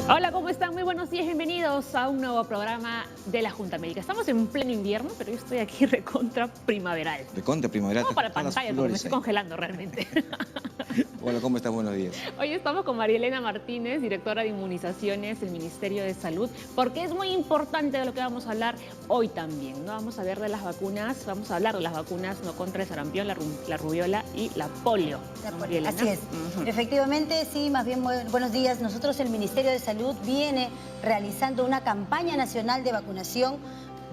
Hola, ¿cómo están? Muy buenos días, bienvenidos a un nuevo programa de la Junta Médica. Estamos en pleno invierno, pero yo estoy aquí recontra primaveral. Recontra primaveral. No para Todas las pantalla, porque me flores estoy ahí. congelando realmente. Hola, ¿cómo estás? Buenos días. Hoy estamos con María Elena Martínez, directora de inmunizaciones del Ministerio de Salud, porque es muy importante de lo que vamos a hablar hoy también, ¿no? Vamos a ver de las vacunas, vamos a hablar de las vacunas no contra el sarampión, la rubiola y la polio. ¿No, María Elena? Así es. Efectivamente, sí, más bien buenos días. Nosotros, el Ministerio de Salud, viene realizando una campaña nacional de vacunación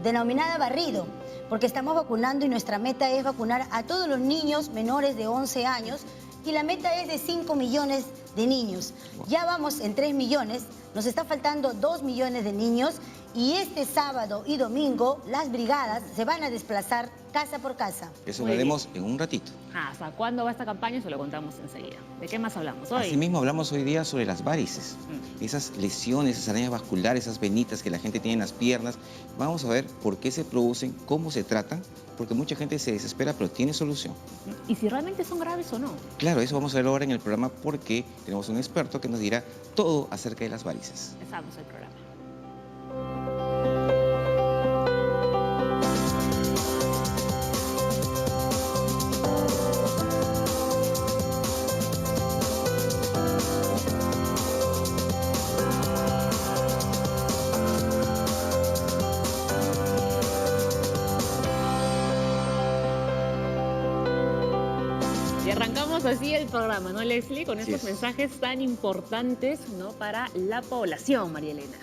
denominada Barrido, porque estamos vacunando y nuestra meta es vacunar a todos los niños menores de 11 años y la meta es de 5 millones de niños. Ya vamos en 3 millones, nos está faltando 2 millones de niños y este sábado y domingo las brigadas se van a desplazar casa por casa. Eso Muy lo haremos en un ratito. ¿Hasta cuándo va esta campaña? Eso lo contamos enseguida. ¿De qué más hablamos hoy? Asimismo, hablamos hoy día sobre las varices. Esas lesiones, esas arañas vasculares, esas venitas que la gente tiene en las piernas. Vamos a ver por qué se producen, cómo se tratan, porque mucha gente se desespera, pero tiene solución. ¿Y si realmente son graves o no? Claro, eso vamos a ver ahora en el programa porque tenemos un experto que nos dirá todo acerca de las varices. Empezamos el programa. Y arrancamos así el programa, ¿no, Leslie? Con Así estos es. mensajes tan importantes, ¿no?, para la población, María Elena.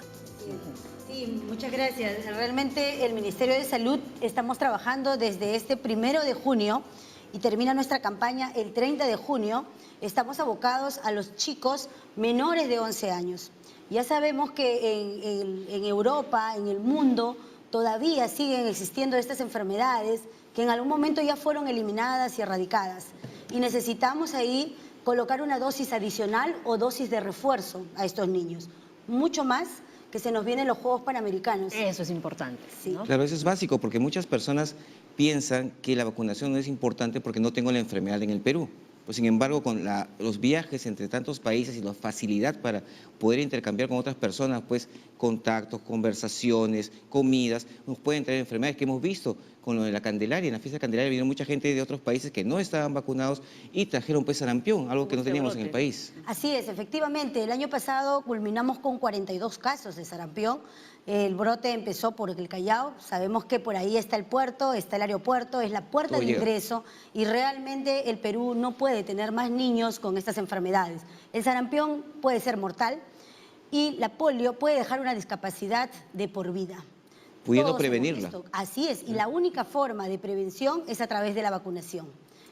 Sí, muchas gracias. Realmente el Ministerio de Salud estamos trabajando desde este 1 de junio y termina nuestra campaña el 30 de junio. Estamos abocados a los chicos menores de 11 años. Ya sabemos que en Europa, en el mundo, todavía siguen existiendo estas enfermedades que en algún momento ya fueron eliminadas y erradicadas. Y necesitamos ahí colocar una dosis adicional o dosis de refuerzo a estos niños. Mucho más que se nos vienen los Juegos Panamericanos. Eso es importante, Sí. ¿no? Claro, eso es básico porque muchas personas piensan que la vacunación no es importante porque no tengo la enfermedad en el Perú. Pues, sin embargo, con los viajes entre tantos países y la facilidad para poder intercambiar con otras personas, pues contactos, conversaciones, comidas, nos pueden traer enfermedades que hemos visto con lo de la Candelaria. En la fiesta de Candelaria vino mucha gente de otros países que no estaban vacunados y trajeron pues sarampión, algo que no teníamos en el país. Así es, efectivamente. El año pasado culminamos con 42 casos de sarampión. El brote empezó por el Callao. Sabemos que por ahí está el puerto, está el aeropuerto, es la puerta Todo de llega. ingreso y realmente el Perú no puede tener más niños con estas enfermedades. El sarampión puede ser mortal y la polio puede dejar una discapacidad de por vida. Pudiendo Todos hemos prevenirla. visto. Así es, y la única forma de prevención es a través de la vacunación.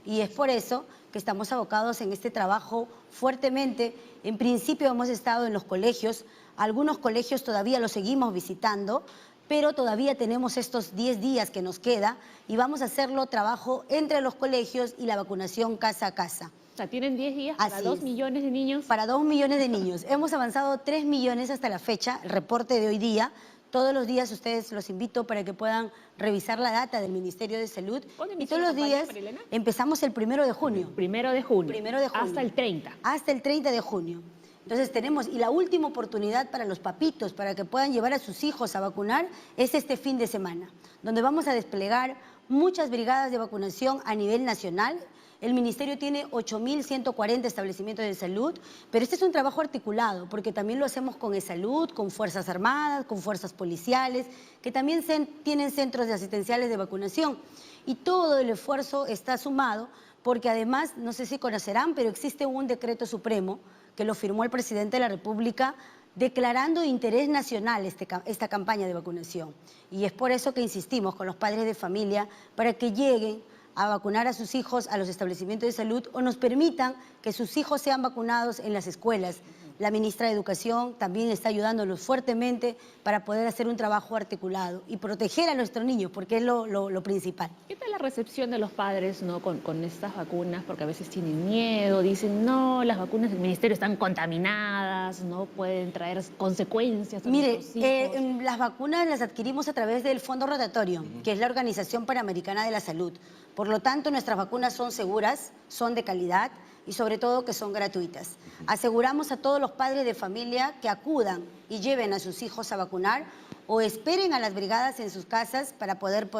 Y es por eso que estamos abocados en este trabajo fuertemente. En principio hemos estado en los colegios, algunos colegios todavía los seguimos visitando, pero todavía tenemos estos 10 días que nos queda y vamos a hacerlo trabajo entre los colegios y la vacunación casa a casa. O sea, tienen 10 días para Así 2 es. millones de niños. Para 2 millones de niños. Hemos avanzado 3 millones hasta la fecha, el reporte de hoy día. Todos los días ustedes los invito para que puedan revisar la data del Ministerio de Salud. ¿Cuándo Y inició todos la los campaña, días María Elena? empezamos el 1 de junio. 1 de junio. 1 de junio. Hasta el 30. Hasta el 30 de junio. Entonces tenemos, y la última oportunidad para los papitos, para que puedan llevar a sus hijos a vacunar, es este fin de semana, donde vamos a desplegar muchas brigadas de vacunación a nivel nacional. El Ministerio tiene 8.140 establecimientos de salud, pero este es un trabajo articulado, porque también lo hacemos con eSalud, con Fuerzas Armadas, con fuerzas policiales, que también tienen centros de asistenciales de vacunación. Y todo el esfuerzo está sumado, porque además, no sé si conocerán, pero existe un decreto supremo que lo firmó el presidente de la República, declarando de interés nacional esta campaña de vacunación. Y es por eso que insistimos con los padres de familia para que lleguen a vacunar a sus hijos a los establecimientos de salud o nos permitan que sus hijos sean vacunados en las escuelas. La ministra de Educación también está ayudándonos fuertemente para poder hacer un trabajo articulado y proteger a nuestros niños, porque es lo principal. ¿Qué tal la recepción de los padres, ¿no? con estas vacunas? Porque a veces tienen miedo, dicen, no, las vacunas del ministerio están contaminadas, no pueden traer consecuencias a Mire, nuestros hijos. las vacunas las adquirimos a través del Fondo Rotatorio, que es la Organización Panamericana de la Salud. Por lo tanto, nuestras vacunas son seguras, son de calidad y sobre todo que son gratuitas. Aseguramos a todos los padres de familia que acudan y lleven a sus hijos a vacunar o esperen a las brigadas en sus casas para poder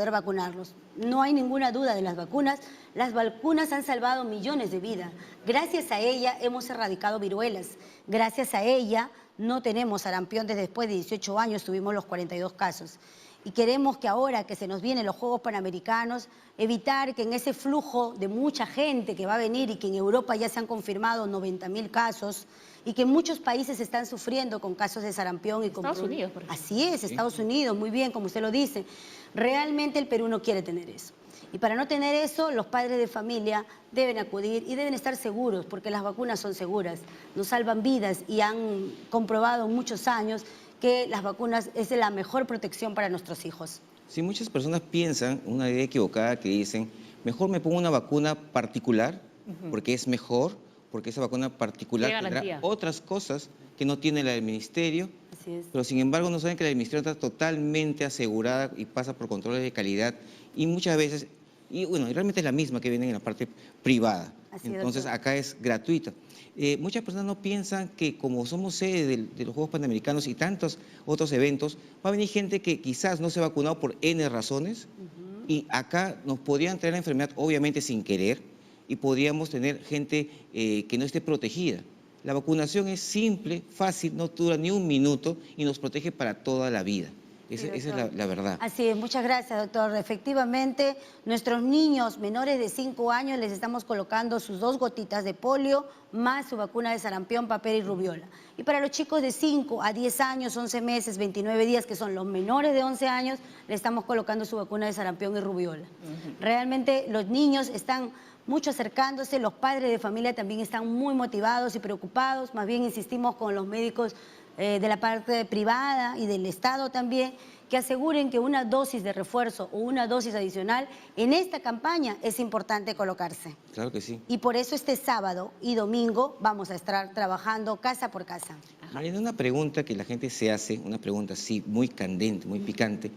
vacunarlos. No hay ninguna duda de las vacunas. Las vacunas han salvado millones de vidas. Gracias a ella hemos erradicado viruelas. Gracias a ella no tenemos sarampión desde después de 18 años, tuvimos los 42 casos. Y queremos que ahora que se nos vienen los Juegos Panamericanos, evitar que en ese flujo de mucha gente que va a venir y que en Europa ya se han confirmado 90.000 casos y que muchos países están sufriendo con casos de sarampión. Y con Estados Unidos, por ejemplo. Así es, Estados Unidos, muy bien, como usted lo dice. Realmente el Perú no quiere tener eso. Y para no tener eso, los padres de familia deben acudir y deben estar seguros, porque las vacunas son seguras, nos salvan vidas y han comprobado muchos años que las vacunas es la mejor protección para nuestros hijos. Sí, muchas personas piensan, una idea equivocada, que dicen, mejor me pongo una vacuna particular, porque es mejor, porque esa vacuna particular tendrá otras cosas que no tiene la del ministerio. Así es. Pero sin embargo no saben que la del ministerio está totalmente asegurada y pasa por controles de calidad y muchas veces, y bueno, realmente es la misma que viene en la parte privada. Así es, Entonces doctor. acá es gratuita. Muchas personas no piensan que como somos sede de los Juegos Panamericanos y tantos otros eventos, va a venir gente que quizás no se ha vacunado por N razones y acá nos podrían traer la enfermedad obviamente sin querer y podríamos tener gente que no esté protegida. La vacunación es simple, fácil, no dura ni un minuto y nos protege para toda la vida. Esa es la verdad. Así es, muchas gracias, doctor. Efectivamente, nuestros niños menores de 5 años les estamos colocando sus 2 gotitas de polio más su vacuna de sarampión, papera y rubiola. Y para los chicos de 5 a 10 años, 11 meses, 29 días, que son los menores de 11 años, le estamos colocando su vacuna de sarampión y rubiola. Realmente los niños están mucho acercándose, los padres de familia también están muy motivados y preocupados, más bien insistimos con los médicos de la parte privada y del Estado también, que aseguren que una dosis de refuerzo o una dosis adicional en esta campaña es importante colocarse. Claro que sí. Y por eso este sábado y domingo vamos a estar trabajando casa por casa. Mariana, una pregunta que la gente se hace, una pregunta así muy candente, muy picante.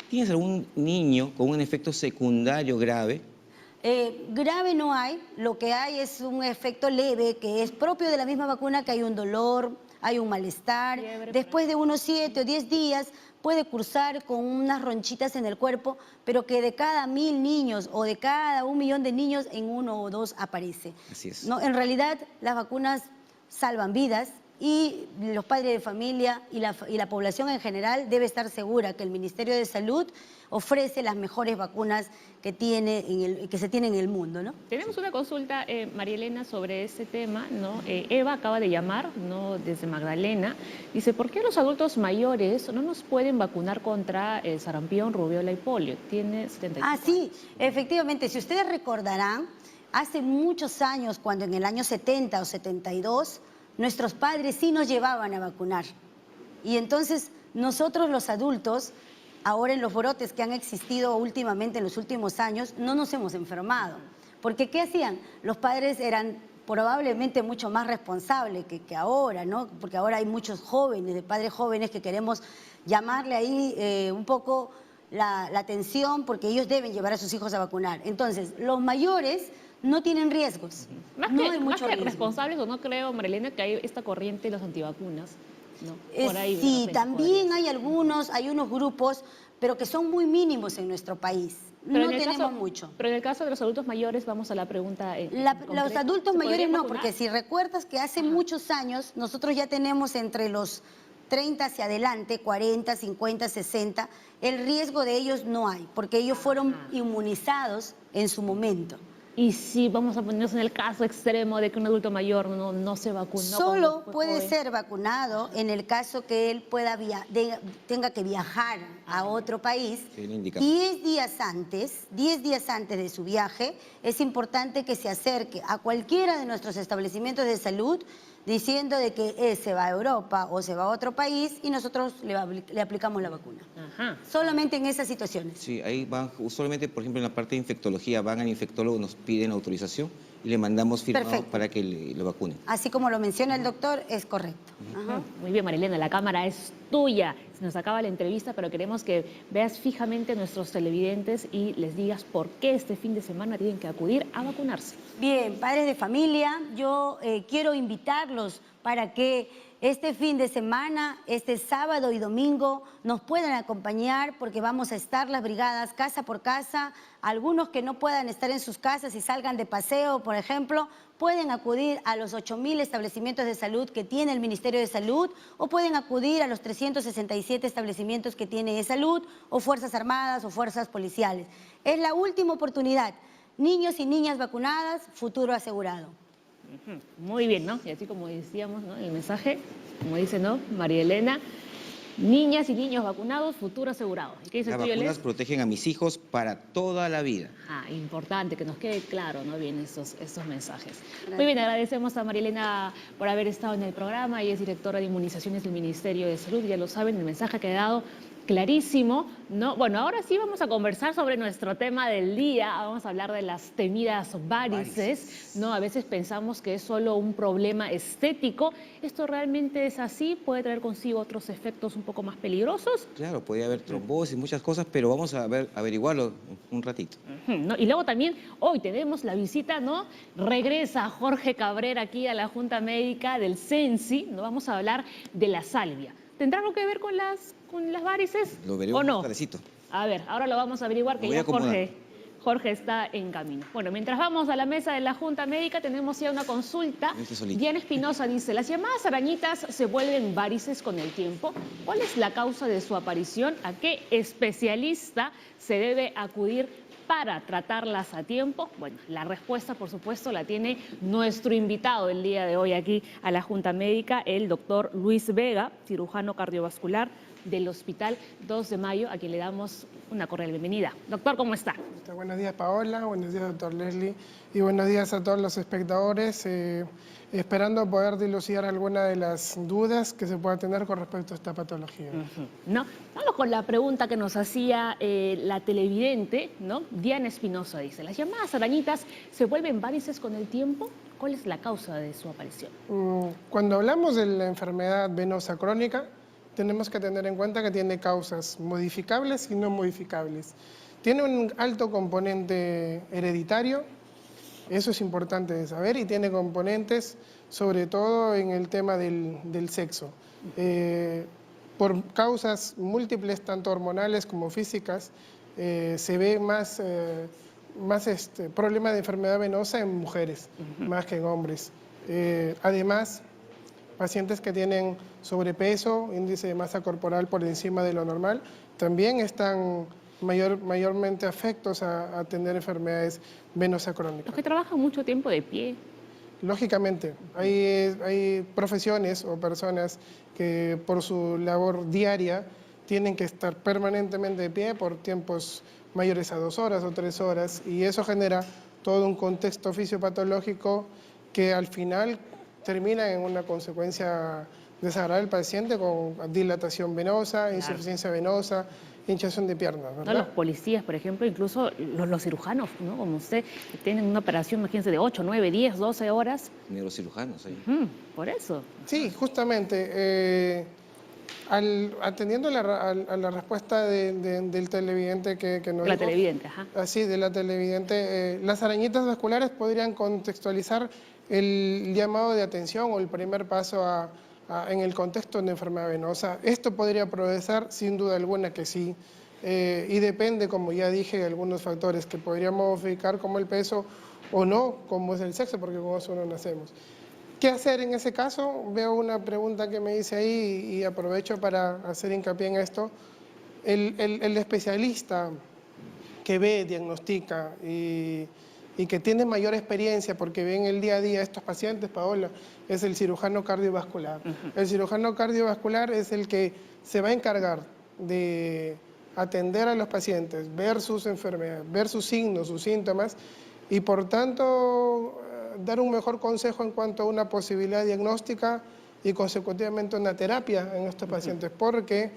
¿Tienes algún niño con un efecto secundario grave? Grave no hay, lo que hay es un efecto leve que es propio de la misma vacuna, que hay un dolor, hay un malestar. Después de unos 7 o 10 días puede cursar con unas ronchitas en el cuerpo, pero que de cada 1000 niños o de cada 1 millón de niños en 1 o 2 aparece. Así es. No, en realidad las vacunas salvan vidas y los padres de familia y la población en general debe estar segura que el Ministerio de Salud ofrece las mejores vacunas que se tienen en el mundo, ¿no? Tenemos una consulta, María Elena, sobre ese tema, ¿no? Eva acaba de llamar, ¿no? Desde Magdalena. Dice, ¿por qué los adultos mayores no nos pueden vacunar contra el sarampión, rubiola y polio? Tiene 75 años. Sí, efectivamente. Si ustedes recordarán, hace muchos años, cuando en el año 70 o 72, nuestros padres sí nos llevaban a vacunar. Y entonces nosotros los adultos, ahora en los brotes que han existido últimamente en los últimos años, no nos hemos enfermado. Porque ¿qué hacían? Los padres eran probablemente mucho más responsables que ahora, ¿no? Porque ahora hay muchos jóvenes, de padres jóvenes, que queremos llamarle ahí un poco la atención, porque ellos deben llevar a sus hijos a vacunar. Entonces, los mayores no tienen riesgos. Más que responsables, o no creo, Marilena, que hay esta corriente de los antivacunas, ¿no? Por ahí, sí, también hay unos grupos, pero que son muy mínimos en nuestro país. No tenemos mucho. Pero en el caso de los adultos mayores, vamos a la pregunta. Los adultos mayores no, porque si recuerdas que hace muchos años nosotros ya tenemos entre los 30 hacia adelante, 40, 50, 60, el riesgo de ellos no hay, porque ellos fueron inmunizados en su momento. Y si vamos a ponernos en el caso extremo de que un adulto mayor no se vacunó. Solo puede ser vacunado en el caso que él tenga que viajar a otro país. 10 días antes de su viaje, es importante que se acerque a cualquiera de nuestros establecimientos de salud diciendo de que él se va a Europa o se va a otro país y nosotros le aplicamos la vacuna. Ajá. Solamente en esas situaciones. Sí, ahí van, usualmente, por ejemplo, en la parte de infectología, van al infectólogo, nos piden autorización y le mandamos firmado Perfecto. para que lo vacunen. Así como lo menciona el doctor, es correcto. Ajá. Muy bien, Marilena, la cámara es tuya. Se nos acaba la entrevista, pero queremos que veas fijamente a nuestros televidentes y les digas por qué este fin de semana tienen que acudir a vacunarse. Bien, padres de familia, yo quiero invitarlos para que este fin de semana, este sábado y domingo, nos puedan acompañar porque vamos a estar las brigadas casa por casa. Algunos que no puedan estar en sus casas y salgan de paseo, por ejemplo, pueden acudir a los 8.000 establecimientos de salud que tiene el Ministerio de Salud o pueden acudir a los 367 establecimientos que tiene Salud o Fuerzas Armadas o Fuerzas Policiales. Es la última oportunidad. Niños y niñas vacunadas, futuro asegurado. Muy bien, ¿no? Y así como decíamos, ¿no? El mensaje, como dice, ¿no? María Elena, niñas y niños vacunados, futuro asegurado. ¿Y qué dices Las tú, vacunas Yoles? protegen a mis hijos para toda la vida. Ah, importante que nos quede claro, ¿no? Bien, estos mensajes. Muy bien, agradecemos a María Elena por haber estado en el programa. Ella es directora de inmunizaciones del Ministerio de Salud. Ya lo saben, el mensaje ha quedado clarísimo, ¿no? Bueno, ahora sí vamos a conversar sobre nuestro tema del día. Vamos a hablar de las temidas varices, ¿no? A veces pensamos que es solo un problema estético. ¿Esto realmente es así? ¿Puede traer consigo otros efectos un poco más peligrosos? Claro, puede haber trombosis, muchas cosas, pero vamos a averiguarlo un ratito. ¿No? Y luego también hoy tenemos la visita, ¿no? Regresa Jorge Cabrera aquí a la Junta Médica del CENSI, ¿no? Vamos a hablar de la salvia. ¿Tendrá algo que ver con las varices? Lo veremos ¿O no? más tardecito. A ver, ahora lo vamos a averiguar, que Lo voy a ya acomodar. Jorge está en camino. Bueno, mientras vamos a la mesa de la Junta Médica, tenemos ya una consulta. Vente solito. Diana Espinosa dice, las llamadas arañitas se vuelven varices con el tiempo. ¿Cuál es la causa de su aparición? ¿A qué especialista se debe acudir para tratarlas a tiempo? Bueno, la respuesta, por supuesto, la tiene nuestro invitado el día de hoy aquí a la Junta Médica, el doctor Luis Vega, cirujano cardiovascular del Hospital 2 de Mayo, a quien le damos una cordial bienvenida. Doctor, ¿cómo está? Buenos días, Paola. Buenos días, doctor Leslie. Y buenos días a todos los espectadores. Esperando poder dilucidar alguna de las dudas que se pueda tener con respecto a esta patología. ¿No? Vamos con la pregunta que nos hacía la televidente, ¿no? Diana Espinosa dice, ¿las llamadas arañitas se vuelven varices con el tiempo? ¿Cuál es la causa de su aparición? Cuando hablamos de la enfermedad venosa crónica, tenemos que tener en cuenta que tiene causas modificables y no modificables. Tiene un alto componente hereditario, eso es importante de saber, y tiene componentes sobre todo en el tema del sexo. Por causas múltiples, tanto hormonales como físicas, se ve más problema de enfermedad venosa en mujeres, más que en hombres. Además, pacientes que tienen sobrepeso, índice de masa corporal por encima de lo normal, también están mayormente afectos a tener enfermedades venosa crónicas. Los que trabajan mucho tiempo de pie. Lógicamente, hay profesiones o personas que por su labor diaria tienen que estar permanentemente de pie por tiempos mayores a 2 horas o 3 horas, y eso genera todo un contexto fisiopatológico que al final termina en una consecuencia desagradable al paciente con dilatación venosa, insuficiencia venosa, hinchazón de piernas, ¿verdad? ¿No? Los policías, por ejemplo, incluso los cirujanos, ¿no? Como usted, que tienen una operación, imagínense, de 8, 9, 10, 12 horas. Neurocirujanos ahí. Por eso. Sí, justamente. Atendiendo a la respuesta del televidente que nos La dijo, televidente, ajá. Así, de la televidente, las arañitas vasculares podrían contextualizar el llamado de atención o el primer paso en el contexto de enfermedad venosa. Esto podría progresar, sin duda alguna que sí, y depende, como ya dije, de algunos factores que podríamos modificar, como el peso o no, como es el sexo, porque con eso no nacemos. ¿Qué hacer en ese caso? Veo una pregunta que me dice ahí y aprovecho para hacer hincapié en esto. El especialista que ve, diagnostica y que tiene mayor experiencia porque ve en el día a día estos pacientes, Paola, es el cirujano cardiovascular. El cirujano cardiovascular es el que se va a encargar de atender a los pacientes, ver sus enfermedades, ver sus signos, sus síntomas, y por tanto dar un mejor consejo en cuanto a una posibilidad diagnóstica y consecutivamente una terapia en estos pacientes, porque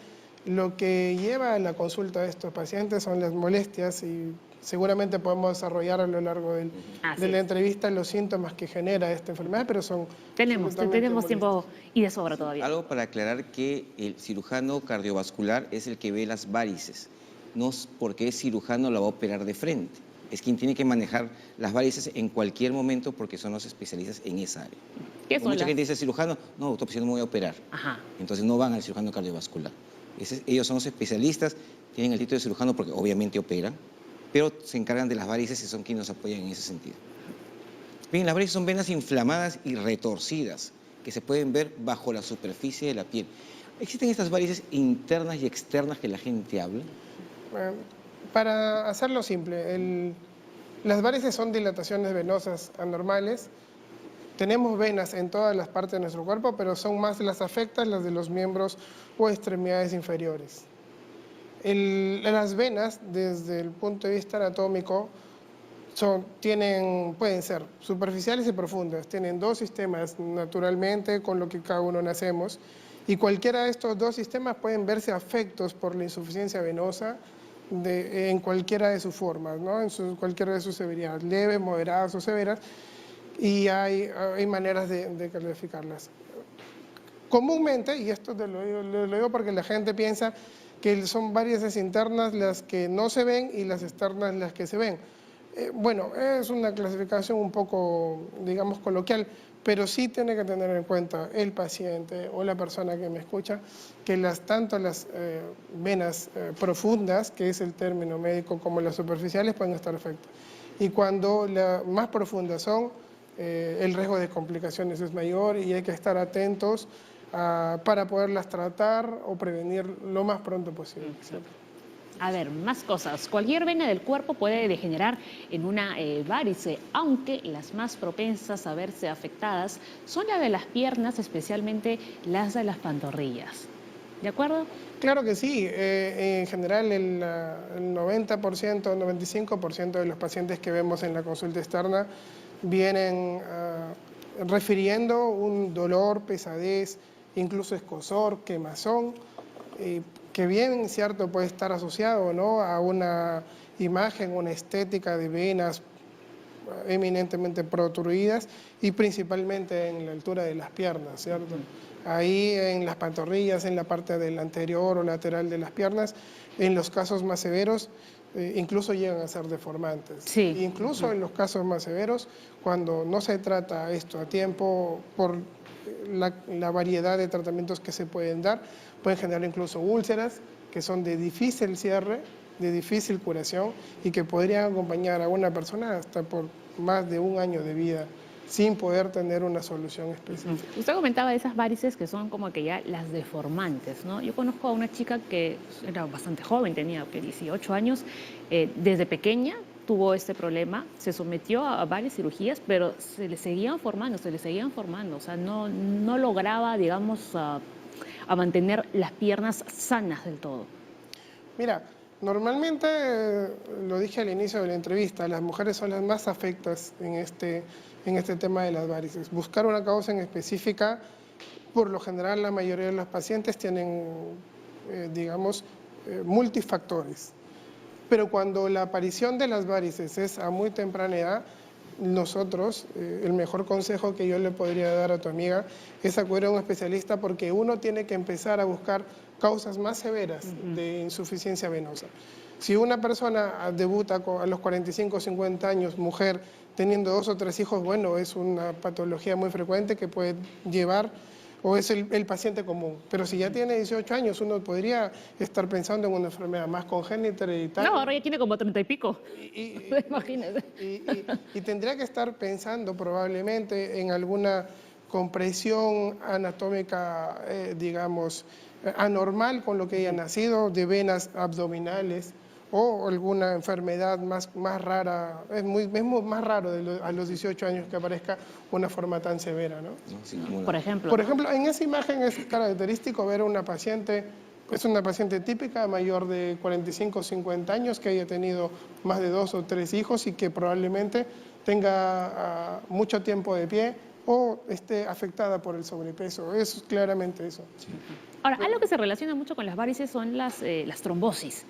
lo que lleva a la consulta de estos pacientes son las molestias y seguramente podemos desarrollar a lo largo de la entrevista los síntomas que genera esta enfermedad, pero son Tenemos tiempo y de sobra todavía. Algo para aclarar que el cirujano cardiovascular es el que ve las varices, no es porque es cirujano la va a operar de frente. Es quien tiene que manejar las varices en cualquier momento porque son los especialistas en esa área. Mucha gente dice cirujano, no, doctor, pues yo no me voy a operar. Ajá. Entonces no van al cirujano cardiovascular. Ellos son los especialistas, tienen el título de cirujano porque obviamente operan, pero se encargan de las varices y son quienes nos apoyan en ese sentido. Bien, las varices son venas inflamadas y retorcidas que se pueden ver bajo la superficie de la piel. ¿Existen estas varices internas y externas que la gente habla? Para hacerlo simple, las varices son dilataciones venosas anormales. Tenemos venas en todas las partes de nuestro cuerpo, pero son más las afectas las de los miembros o extremidades inferiores. Las venas, desde el punto de vista anatómico, pueden ser superficiales y profundas. Tienen dos sistemas naturalmente, con lo que cada uno nacemos, y cualquiera de estos dos sistemas pueden verse afectos por la insuficiencia venosa en cualquiera de sus formas, ¿no? Cualquiera de sus severidades, leves, moderadas o severas, y hay maneras de calificarlas. Comúnmente, y esto lo digo porque la gente piensa que son varices internas las que no se ven y las externas las que se ven. Bueno, es una clasificación un poco, digamos, coloquial, pero sí tiene que tener en cuenta el paciente o la persona que me escucha que tanto las venas profundas, que es el término médico, como las superficiales pueden estar afectadas. Y cuando las más profundas son, el riesgo de complicaciones es mayor y hay que estar atentos para poderlas tratar o prevenir lo más pronto posible. A ver, más cosas. Cualquier vena del cuerpo puede degenerar en una varice, aunque las más propensas a verse afectadas son las de las piernas, especialmente las de las pantorrillas. ¿De acuerdo? Claro que sí. En general, el 90%, 95% de los pacientes que vemos en la consulta externa vienen refiriendo un dolor, pesadez, incluso escozor, quemazón, que bien cierto puede estar asociado, ¿no?, a una imagen, una estética de venas eminentemente protruidas y principalmente en la altura de las piernas, ¿cierto? Ahí en las pantorrillas, en la parte del anterior o lateral de las piernas, en los casos más severos, incluso llegan a ser deformantes. Sí. Incluso en los casos más severos, cuando no se trata esto a tiempo por la variedad de tratamientos que se pueden dar, pueden generar incluso úlceras que son de difícil cierre, de difícil curación y que podrían acompañar a una persona hasta por más de un año de vida sin poder tener una solución específica. Usted comentaba de esas varices que son como que ya las deformantes, ¿no? Yo conozco a una chica que era bastante joven, tenía 18 años, desde pequeña tuvo este problema, se sometió a varias cirugías, pero se le seguían formando, o sea, no lograba, digamos, a mantener las piernas sanas del todo. Mira, normalmente, lo dije al inicio de la entrevista, las mujeres son las más afectas en este tema de las varices. Buscar una causa en específica, por lo general la mayoría de los pacientes tienen, digamos, multifactores. Pero cuando la aparición de las varices es a muy temprana edad, nosotros, el mejor consejo que yo le podría dar a tu amiga es acudir a un especialista porque uno tiene que empezar a buscar causas más severas de insuficiencia venosa. Si una persona debuta a los 45 o 50 años, mujer, teniendo 2 o 3 hijos, bueno, es una patología muy frecuente que puede llevar, o es el paciente común. Pero si ya tiene 18 años, uno podría estar pensando en una enfermedad más congénita, hereditaria. No, ahora ya tiene como 30 y pico. Imagínese. Y tendría que estar pensando probablemente en alguna compresión anatómica, digamos, anormal con lo que haya nacido, de venas abdominales o alguna enfermedad más rara. Es más raro a los 18 años que aparezca una forma tan severa, ¿no? Por ejemplo. Por ejemplo, en esa imagen es característico ver a una paciente, es una paciente típica, mayor de 45 o 50 años, que haya tenido más de 2 o 3 hijos y que probablemente tenga mucho tiempo de pie o esté afectada por el sobrepeso. Es claramente eso. Ahora, algo que se relaciona mucho con las varices son las trombosis.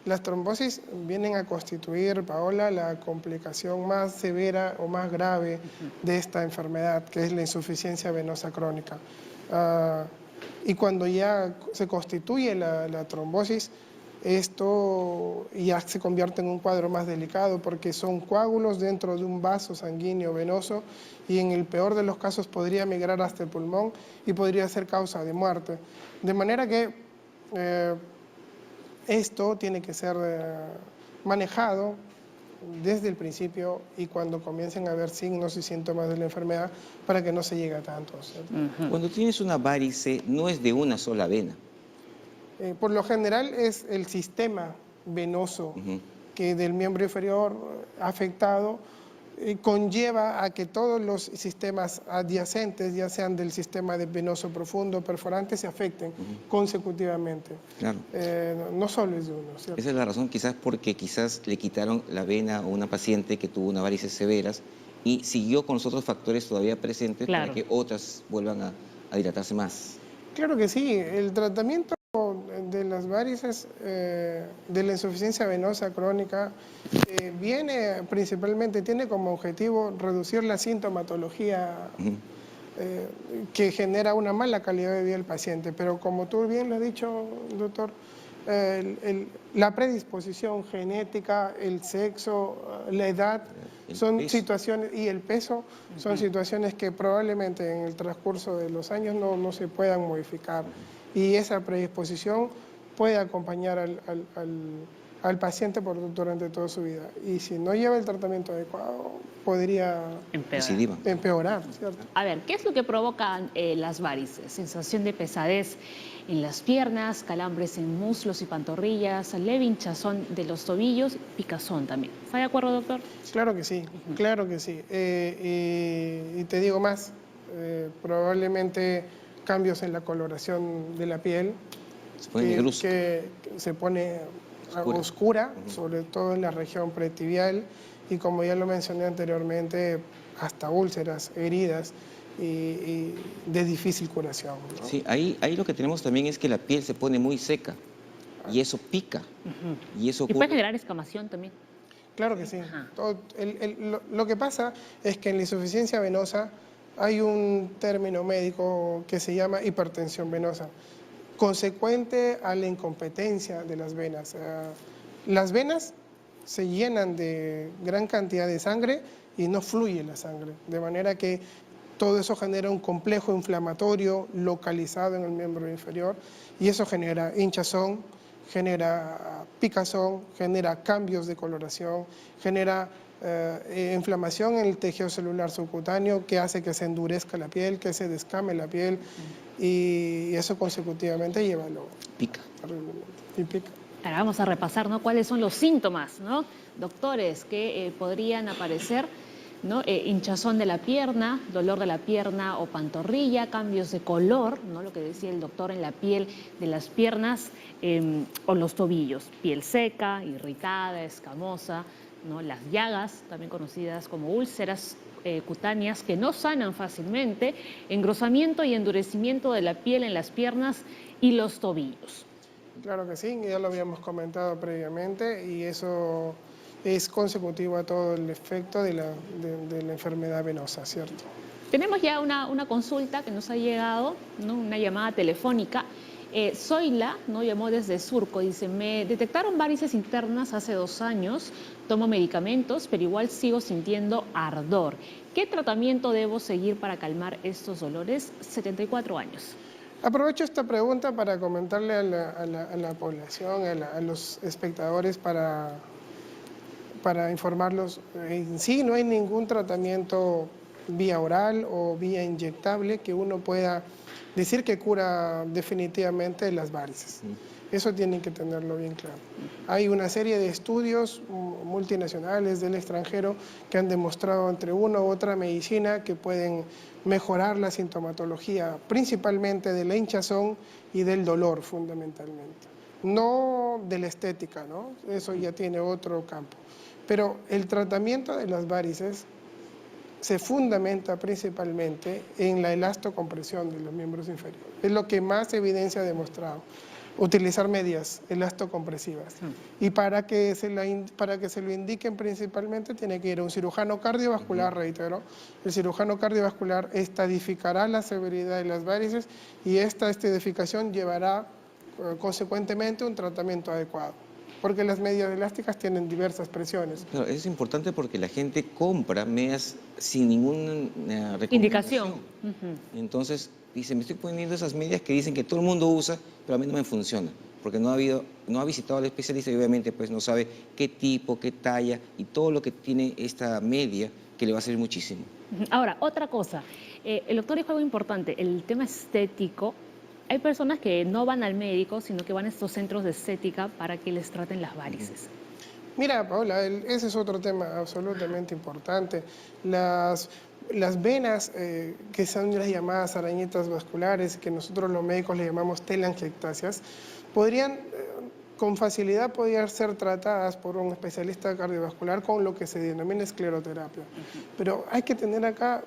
Las trombosis vienen a constituir, Paola, la complicación más severa o más grave de esta enfermedad, que es la insuficiencia venosa crónica. Y cuando ya se constituye la trombosis, esto ya se convierte en un cuadro más delicado porque son coágulos dentro de un vaso sanguíneo venoso y en el peor de los casos podría migrar hasta el pulmón y podría ser causa de muerte. De manera que esto tiene que ser manejado desde el principio y cuando comiencen a haber signos y síntomas de la enfermedad para que no se llegue a tanto, ¿cierto? Cuando tienes una varice, no es de una sola vena. Por lo general es el sistema venoso que del miembro inferior afectado conlleva a que todos los sistemas adyacentes, ya sean del sistema venoso profundo, perforante, se afecten consecutivamente. Claro. No solo es de uno, ¿cierto? Esa es la razón, quizás porque quizás le quitaron la vena a una paciente que tuvo una varices severas y siguió con los otros factores todavía presentes para que otras vuelvan a dilatarse más. Claro que sí, el tratamiento de las varices, de la insuficiencia venosa crónica, viene principalmente, tiene como objetivo reducir la sintomatología que genera una mala calidad de vida del paciente. Pero como tú bien lo has dicho, doctor, la predisposición genética, el sexo, la edad, son situaciones, y el peso, son situaciones que probablemente en el transcurso de los años no se puedan modificar. Y esa predisposición puede acompañar al paciente durante toda su vida. Y si no lleva el tratamiento adecuado, podría empeorar, ¿cierto? A ver, ¿qué es lo que provocan las varices? Sensación de pesadez en las piernas, calambres en muslos y pantorrillas, leve hinchazón de los tobillos, picazón también. ¿Está de acuerdo, doctor? Claro que sí, claro que sí. Y te digo más, probablemente cambios en la coloración de la piel, que se pone oscura, sobre todo en la región pretibial, y como ya lo mencioné anteriormente, hasta úlceras, heridas y de difícil curación, ¿no? Sí, ahí lo que tenemos también es que la piel se pone muy seca y eso pica. Y puede generar escamación también. Claro que sí. Lo que pasa es que en la insuficiencia venosa hay un término médico que se llama hipertensión venosa, consecuente a la incompetencia de las venas. Las venas se llenan de gran cantidad de sangre y no fluye la sangre, de manera que todo eso genera un complejo inflamatorio localizado en el miembro inferior y eso genera hinchazón, genera picazón, genera cambios de coloración, genera inflamación en el tejido celular subcutáneo que hace que se endurezca la piel, que se descame la piel y eso consecutivamente lleva a lo... Pica. Y pica. Ahora vamos a repasar, ¿no?, cuáles son los síntomas, ¿no?, doctores, que podrían aparecer, ¿no? Hinchazón de la pierna, dolor de la pierna o pantorrilla, cambios de color, ¿no?, lo que decía el doctor, en la piel de las piernas o los tobillos, piel seca, irritada, escamosa, ¿no?, las llagas, también conocidas como úlceras cutáneas que no sanan fácilmente, engrosamiento y endurecimiento de la piel en las piernas y los tobillos. Claro que sí, ya lo habíamos comentado previamente y eso es consecutivo a todo el efecto de la enfermedad venosa, ¿cierto? Tenemos ya una consulta que nos ha llegado, ¿no?, una llamada telefónica. Zoila, ¿no?, llamó desde Surco, dice: me detectaron varices internas hace 2 años, tomo medicamentos, pero igual sigo sintiendo ardor. ¿Qué tratamiento debo seguir para calmar estos dolores? 74 años. Aprovecho esta pregunta para comentarle a la población, a los espectadores, para informarlos. En sí no hay ningún tratamiento vía oral o vía inyectable que uno pueda decir que cura definitivamente las varices. Eso tienen que tenerlo bien claro. Hay una serie de estudios multinacionales del extranjero que han demostrado entre una u otra medicina que pueden mejorar la sintomatología, principalmente de la hinchazón y del dolor fundamentalmente. No de la estética, ¿no? Eso ya tiene otro campo. Pero el tratamiento de las varices se fundamenta principalmente en la elastocompresión de los miembros inferiores. Es lo que más evidencia ha demostrado. Utilizar medias elastocompresivas. Y para que se lo indiquen principalmente tiene que ir a un cirujano cardiovascular, reitero. El cirujano cardiovascular estadificará la severidad de las varices y esta estadificación llevará consecuentemente un tratamiento adecuado. Porque las medias elásticas tienen diversas presiones. Pero es importante porque la gente compra medias sin ninguna Indicación. recomendación. Entonces dice, me estoy poniendo esas medias que dicen que todo el mundo usa, pero a mí no me funciona, porque no ha visitado al especialista y obviamente pues no sabe qué tipo, qué talla y todo lo que tiene esta media que le va a servir muchísimo. Ahora, otra cosa, el doctor dijo algo importante, el tema estético. Hay personas que no van al médico, sino que van a estos centros de estética para que les traten las varices. Mira, Paola, ese es otro tema absolutamente importante. Las venas, que son las llamadas arañitas vasculares, que nosotros los médicos le llamamos telangiectasias, con facilidad podrían ser tratadas por un especialista cardiovascular con lo que se denomina escleroterapia. Pero hay que tener acá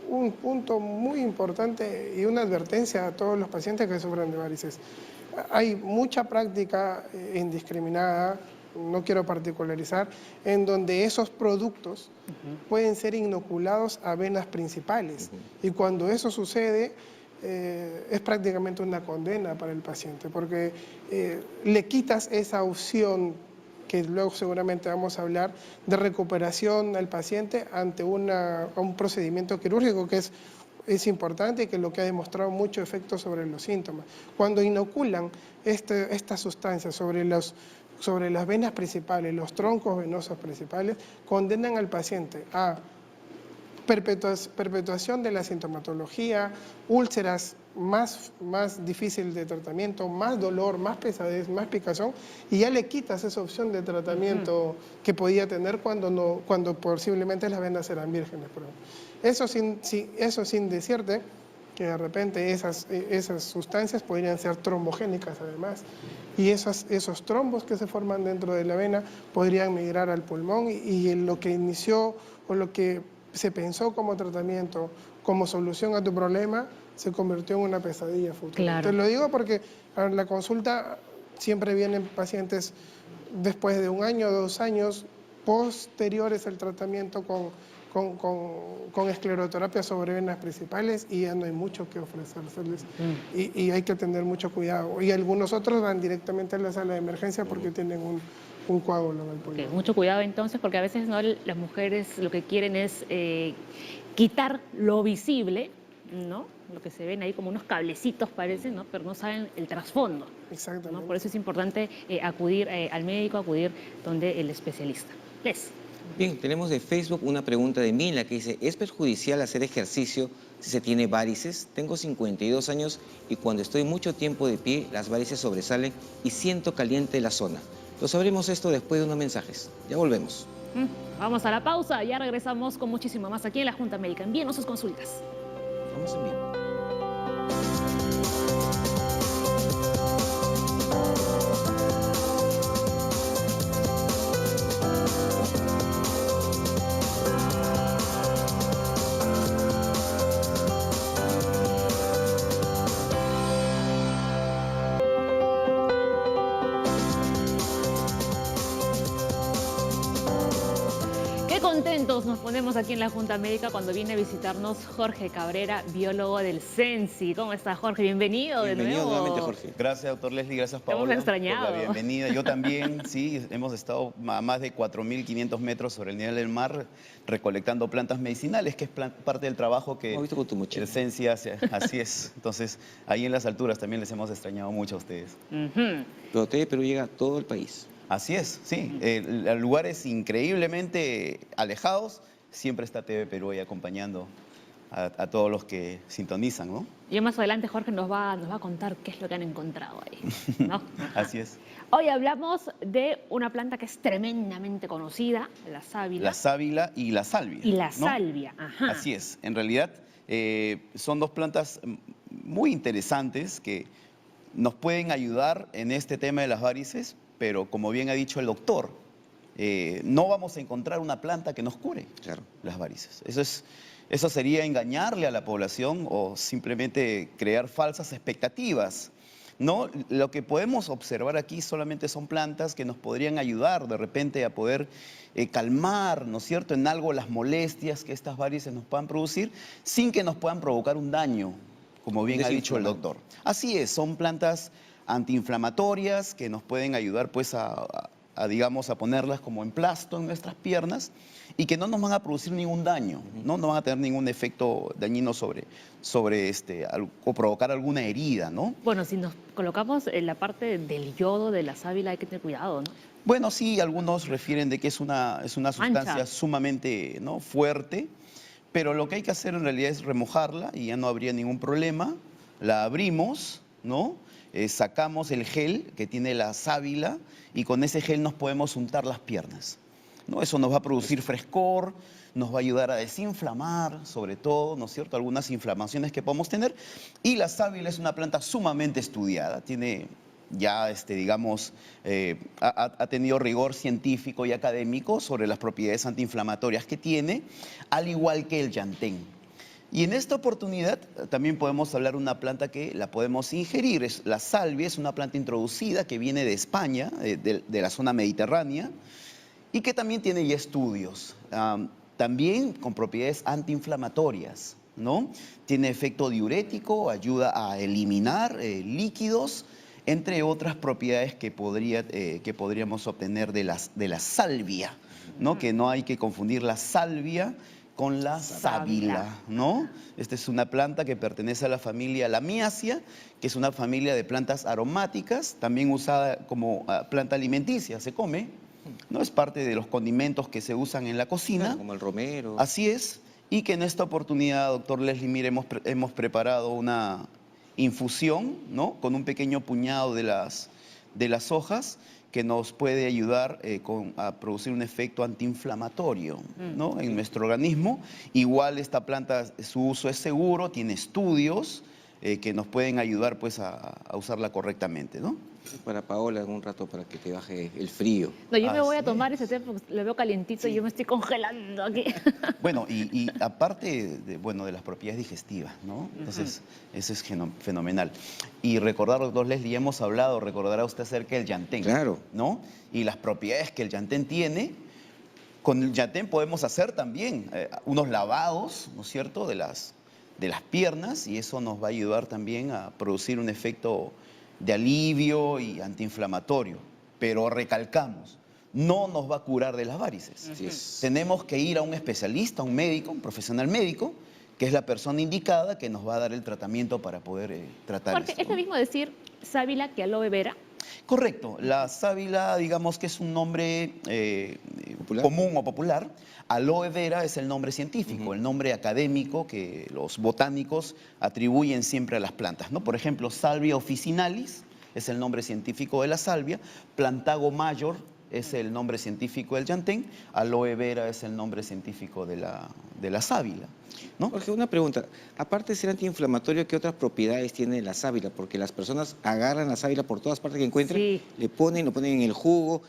un punto muy importante y una advertencia a todos los pacientes que sufren de varices. Hay mucha práctica indiscriminada, no quiero particularizar, en donde esos productos pueden ser inoculados a venas principales. Y cuando eso sucede, es prácticamente una condena para el paciente, porque le quitas esa opción que luego seguramente vamos a hablar, de recuperación al paciente ante un procedimiento quirúrgico que es importante y que es lo que ha demostrado mucho efecto sobre los síntomas. Cuando inoculan estas sustancias sobre las venas principales, los troncos venosos principales, condenan al paciente a perpetuación de la sintomatología, úlceras más difícil de tratamiento, más dolor, más pesadez, más picazón, y ya le quitas esa opción de tratamiento que podía tener cuando posiblemente las venas eran vírgenes. Eso sin decirte que de repente esas sustancias podrían ser trombogénicas además, y esos trombos que se forman dentro de la vena podrían migrar al pulmón y lo que inició o lo que se pensó como tratamiento, como solución a tu problema, se convirtió en una pesadilla futura. Claro. Te lo digo porque a la consulta siempre vienen pacientes después de 1 año, 2 años, posteriores al tratamiento con escleroterapia sobre venas principales y ya no hay mucho que ofrecerles y hay que tener mucho cuidado. Y algunos otros van directamente a la sala de emergencia porque tienen un coágulo en el pulmón. Okay, mucho cuidado entonces, porque a veces no, las mujeres lo que quieren es quitar lo visible, ¿no? Lo que se ven ahí como unos cablecitos parecen, ¿no? Pero no saben el trasfondo. Exactamente. ¿No? Por eso es importante acudir al médico, acudir donde el especialista. Bien, tenemos de Facebook una pregunta de Mila que dice, ¿es perjudicial hacer ejercicio si se tiene varices? Tengo 52 años y cuando estoy mucho tiempo de pie, las varices sobresalen y siento caliente la zona. Lo sabremos esto después de unos mensajes. Ya volvemos. Vamos a la pausa, ya regresamos con muchísimo más aquí en la Junta Médica. Envíenos sus consultas. Vamos en vivo. Contentos nos ponemos aquí en la Junta Médica cuando viene a visitarnos Jorge Cabrera, biólogo del CENSI. ¿Cómo está, Jorge? Bienvenido de nuevo. Bienvenido nuevamente, Jorge. Gracias, doctor Leslie, gracias, Paola, hemos extrañado. por la bienvenida. Yo también, sí, hemos estado a más de 4.500 metros sobre el nivel del mar recolectando plantas medicinales, que es parte del trabajo que visto con tu mochila. el CENSI hace. Así es. Entonces, ahí en las alturas también les hemos extrañado mucho a ustedes. Pero TV Perú llega a todo el país. Así es, sí. A lugares increíblemente alejados, siempre está TV Perú ahí acompañando a todos los que sintonizan, ¿no? Y más adelante Jorge nos va a contar qué es lo que han encontrado ahí, ¿no? Así es. Hoy hablamos de una planta que es tremendamente conocida, la sábila. La sábila y la salvia. Y la ¿no? salvia, ajá. Así es. En realidad son dos plantas muy interesantes que nos pueden ayudar en este tema de las varices, pero como bien ha dicho el doctor, no vamos a encontrar una planta que nos cure las varices. Eso sería engañarle a la población o simplemente crear falsas expectativas, ¿no? Lo que podemos observar aquí solamente son plantas que nos podrían ayudar de repente a poder calmar, ¿no es cierto?, en algo las molestias que estas varices nos puedan producir sin que nos puedan provocar un daño, como bien ha dicho el doctor. Así es, son plantas antiinflamatorias que nos pueden ayudar pues digamos, a ponerlas como emplasto en nuestras piernas y que no nos van a producir ningún daño, no van a tener ningún efecto dañino o provocar alguna herida, ¿no? Bueno, si nos colocamos en la parte del yodo de la sábila hay que tener cuidado, ¿no? Bueno, sí, algunos refieren de que es una sustancia sumamente, ¿no?, fuerte, pero lo que hay que hacer en realidad es remojarla y ya no habría ningún problema. La abrimos, ¿no? Sacamos el gel que tiene la sábila y con ese gel nos podemos untar las piernas, ¿no? Eso nos va a producir frescor, nos va a ayudar a desinflamar, sobre todo, ¿no es cierto?, algunas inflamaciones que podemos tener. Y la sábila es una planta sumamente estudiada, tiene ya, digamos, ha tenido rigor científico y académico sobre las propiedades antiinflamatorias que tiene, al igual que el llantén. Y en esta oportunidad también podemos hablar de una planta que la podemos ingerir. La salvia es una planta introducida que viene de España, de la zona mediterránea, y que también tiene ya estudios, también con propiedades antiinflamatorias, ¿no? Tiene efecto diurético, ayuda a eliminar líquidos, entre otras propiedades que podríamos obtener de la salvia, ¿no? Que no hay que confundir la salvia con la sábila, ¿no? Esta es una planta que pertenece a la familia Lamiaceae, que es una familia de plantas aromáticas, también usada como planta alimenticia, se come, ¿no? Es parte de los condimentos que se usan en la cocina. Claro, como el romero. Así es, y que en esta oportunidad, doctor Leslie, mire, hemos preparado una infusión, ¿no?, con un pequeño puñado de las hojas que nos puede ayudar a producir un efecto antiinflamatorio, ¿no?, en nuestro organismo. Igual esta planta, su uso es seguro, tiene estudios que nos pueden ayudar pues, a usarla correctamente, ¿no? Para Paola en un rato para que te baje el frío. No, yo me voy a tomar ese té porque lo veo calientito y yo me estoy congelando aquí. Bueno, y aparte de las propiedades digestivas, ¿no? Entonces, eso es fenomenal. Y recordar, doctor Leslie, hemos hablado, recordará usted acerca del llantén. Claro. ¿No? Y las propiedades que el llantén tiene. Con el llantén podemos hacer también unos lavados, ¿no es cierto?, de las piernas, y eso nos va a ayudar también a producir un efecto de alivio y antiinflamatorio. Pero recalcamos, no nos va a curar de las varices. Tenemos que ir a un especialista, un médico, un profesional médico, que es la persona indicada que nos va a dar el tratamiento para poder tratar Porque esto, es lo mismo decir sábila que aloe vera. Correcto. La sábila, digamos que es un nombre común o popular. Aloe vera es el nombre científico, el nombre académico que los botánicos atribuyen siempre a las plantas, ¿no? Por ejemplo, Salvia officinalis es el nombre científico de la salvia, Plantago major es el nombre científico del llantén, Aloe vera es el nombre científico de la sábila, ¿no? Jorge, una pregunta. Aparte de ser antiinflamatorio, ¿qué otras propiedades tiene la sábila? Porque las personas agarran la sábila por todas partes que encuentran, lo ponen en el jugo,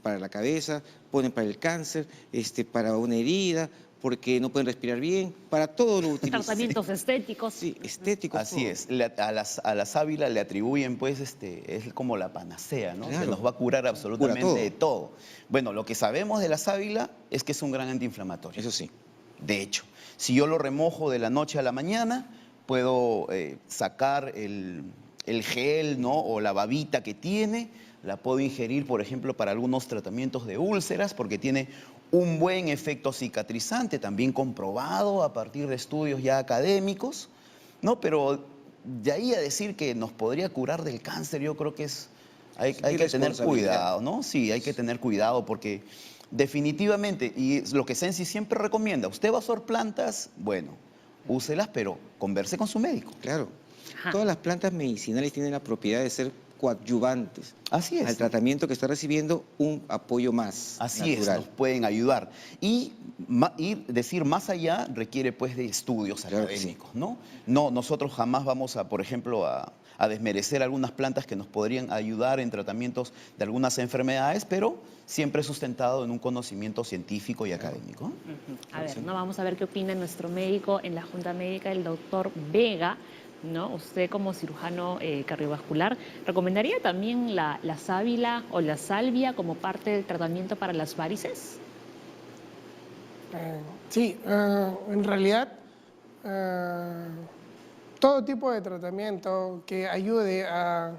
para la cabeza, ponen para el cáncer, para una herida, porque no pueden respirar bien, para todo lo utilizan. Tratamientos estéticos. Sí, estéticos. Así todo. es. A la sábila le atribuyen, pues, es como la panacea, ¿no? Claro. Se nos va a curar absolutamente Cura todo. de todo. Bueno, lo que sabemos de la sábila es que es un gran antiinflamatorio. Eso sí. De hecho, si yo lo remojo de la noche a la mañana, puedo sacar el gel, ¿no?, o la babita que tiene, la puedo ingerir, por ejemplo, para algunos tratamientos de úlceras, porque tiene un buen efecto cicatrizante, también comprobado a partir de estudios ya académicos, ¿no? Pero de ahí a decir que nos podría curar del cáncer, yo creo que hay que tener cuidado, ¿no? Sí, hay que tener cuidado porque definitivamente, y es lo que Sensi siempre recomienda, usted va a usar plantas, bueno, úselas, pero converse con su médico. Claro. Ajá. Todas las plantas medicinales tienen la propiedad de ser coadyuvantes. Así es. Al tratamiento que está recibiendo, un apoyo más Así natural. es, nos pueden ayudar. Y decir más allá requiere pues de estudios Claro que académicos, ¿no? No, nosotros jamás vamos a, por ejemplo, a a desmerecer algunas plantas que nos podrían ayudar en tratamientos de algunas enfermedades, pero siempre sustentado en un conocimiento científico y académico. A ver, ¿no? Vamos a ver qué opina nuestro médico en la Junta Médica, el doctor Vega, ¿no? Usted como cirujano cardiovascular, ¿recomendaría también la sábila o la salvia como parte del tratamiento para las varices? Sí, en realidad todo tipo de tratamiento que ayude a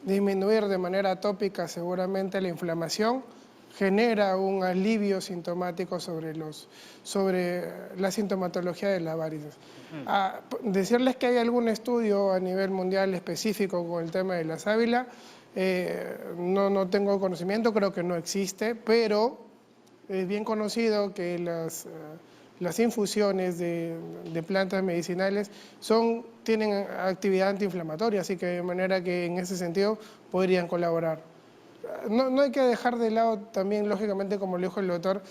disminuir de manera tópica seguramente la inflamación genera un alivio sintomático sobre la sintomatología de las varices. Decirles que hay algún estudio a nivel mundial específico con el tema de la sábila, no tengo conocimiento, creo que no existe, pero es bien conocido que las infusiones de plantas medicinales tienen actividad antiinflamatoria, así que de manera que en ese sentido podrían colaborar. No hay que dejar de lado también, lógicamente, como lo dijo el doctor,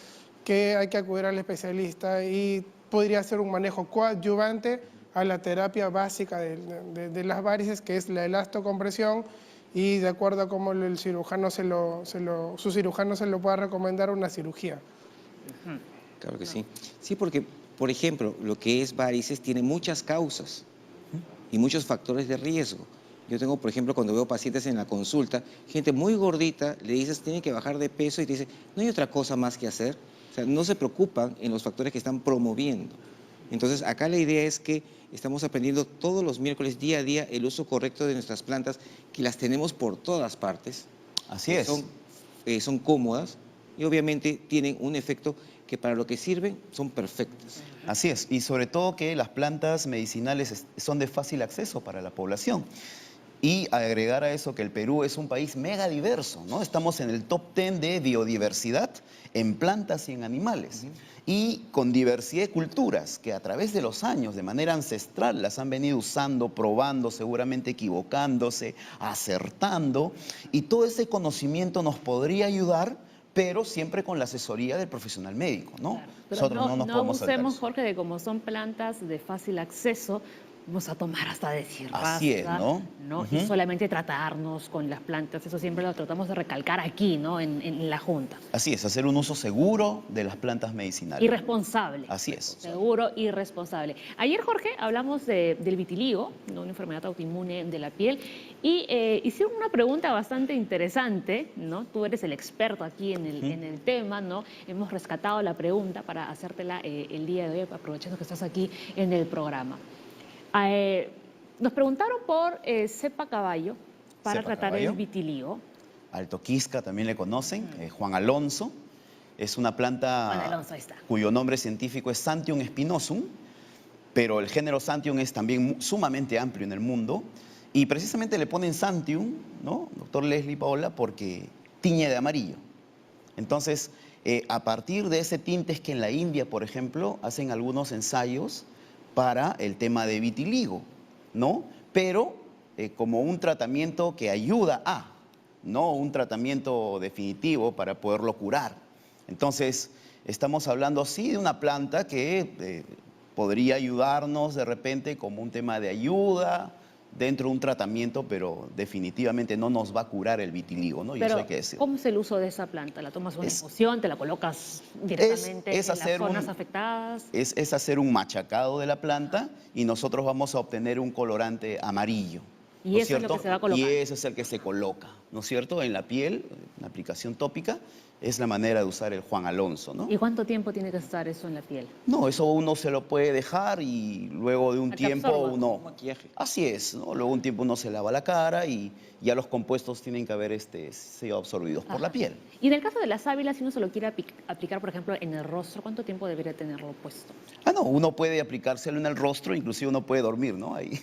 que hay que acudir al especialista y podría ser un manejo coadyuvante a la terapia básica de las varices, que es la elastocompresión, y de acuerdo a cómo su cirujano se lo pueda recomendar, una cirugía. Claro que sí. Sí, porque, por ejemplo, lo que es varices tiene muchas causas y muchos factores de riesgo. Yo tengo, por ejemplo, cuando veo pacientes en la consulta, gente muy gordita, le dices, tiene que bajar de peso y te dice, no hay otra cosa más que hacer. O sea, no se preocupan en los factores que están promoviendo. Entonces, acá la idea es que estamos aprendiendo todos los miércoles, día a día, el uso correcto de nuestras plantas, que las tenemos por todas partes. Así es. Son cómodas y obviamente tienen un efecto que para lo que sirven son perfectas. Así es, y sobre todo que las plantas medicinales son de fácil acceso para la población. Y agregar a eso que el Perú es un país mega diverso, ¿no? Estamos en el top 10 de biodiversidad en plantas y en animales. Y con diversidad de culturas que a través de los años, de manera ancestral, las han venido usando, probando, seguramente equivocándose, acertando. Y todo ese conocimiento nos podría ayudar, pero siempre con la asesoría del profesional médico, ¿no? Claro. Nosotros no nos podemos saltar abusemos, eso. Jorge, de como son plantas de fácil acceso, vamos a tomar hasta decir Así es, ¿no? Y solamente tratarnos con las plantas, eso siempre lo tratamos de recalcar aquí, ¿no? En la Junta. Así es, hacer un uso seguro de las plantas medicinales. Y responsable. Así es. Seguro y responsable. Ayer, Jorge, hablamos del vitiligo, ¿no? Una enfermedad autoinmune de la piel, y hicieron una pregunta bastante interesante, ¿no? Tú eres el experto aquí en el tema, ¿no? Hemos rescatado la pregunta para hacértela el día de hoy, aprovechando que estás aquí en el programa. Nos preguntaron por cepa caballo para tratar el vitiligo. Alto Quisca también le conocen, Juan Alonso. Es una planta Juan Alonso, ahí está, cuyo nombre científico es Santium spinosum, pero el género Santium es también sumamente amplio en el mundo. Y precisamente le ponen Santium, ¿no, doctor Leslie Paola? Porque tiñe de amarillo. Entonces, a partir de ese tinte es que en la India, por ejemplo, hacen algunos ensayos para el tema de vitiligo, ¿no? Pero como un tratamiento que ayuda no un tratamiento definitivo para poderlo curar. Entonces, estamos hablando sí de una planta que podría ayudarnos de repente como un tema de ayuda dentro de un tratamiento, pero definitivamente no nos va a curar el vitiligo, ¿no? Y pero, eso hay que decir. ¿cómo es el uso de esa planta? ¿La tomas una infusión, te la colocas directamente en las zonas afectadas? Es hacer un machacado de la planta y nosotros vamos a obtener un colorante amarillo. Y eso es lo que se va a colocar. Y eso es el que se coloca, ¿no es cierto? En la piel, una aplicación tópica, es la manera de usar el Juan Alonso, ¿no? ¿Y cuánto tiempo tiene que estar eso en la piel? No, eso uno se lo puede dejar y luego de un tiempo uno... Maquillaje. Así es, ¿no? Luego de un tiempo uno se lava la cara y ya los compuestos tienen que haber sido absorbidos por la piel. Y en el caso de la sábila, si uno se lo quiere aplicar, por ejemplo, en el rostro, ¿cuánto tiempo debería tenerlo puesto? No, uno puede aplicárselo en el rostro, inclusive uno puede dormir, ¿no? Ahí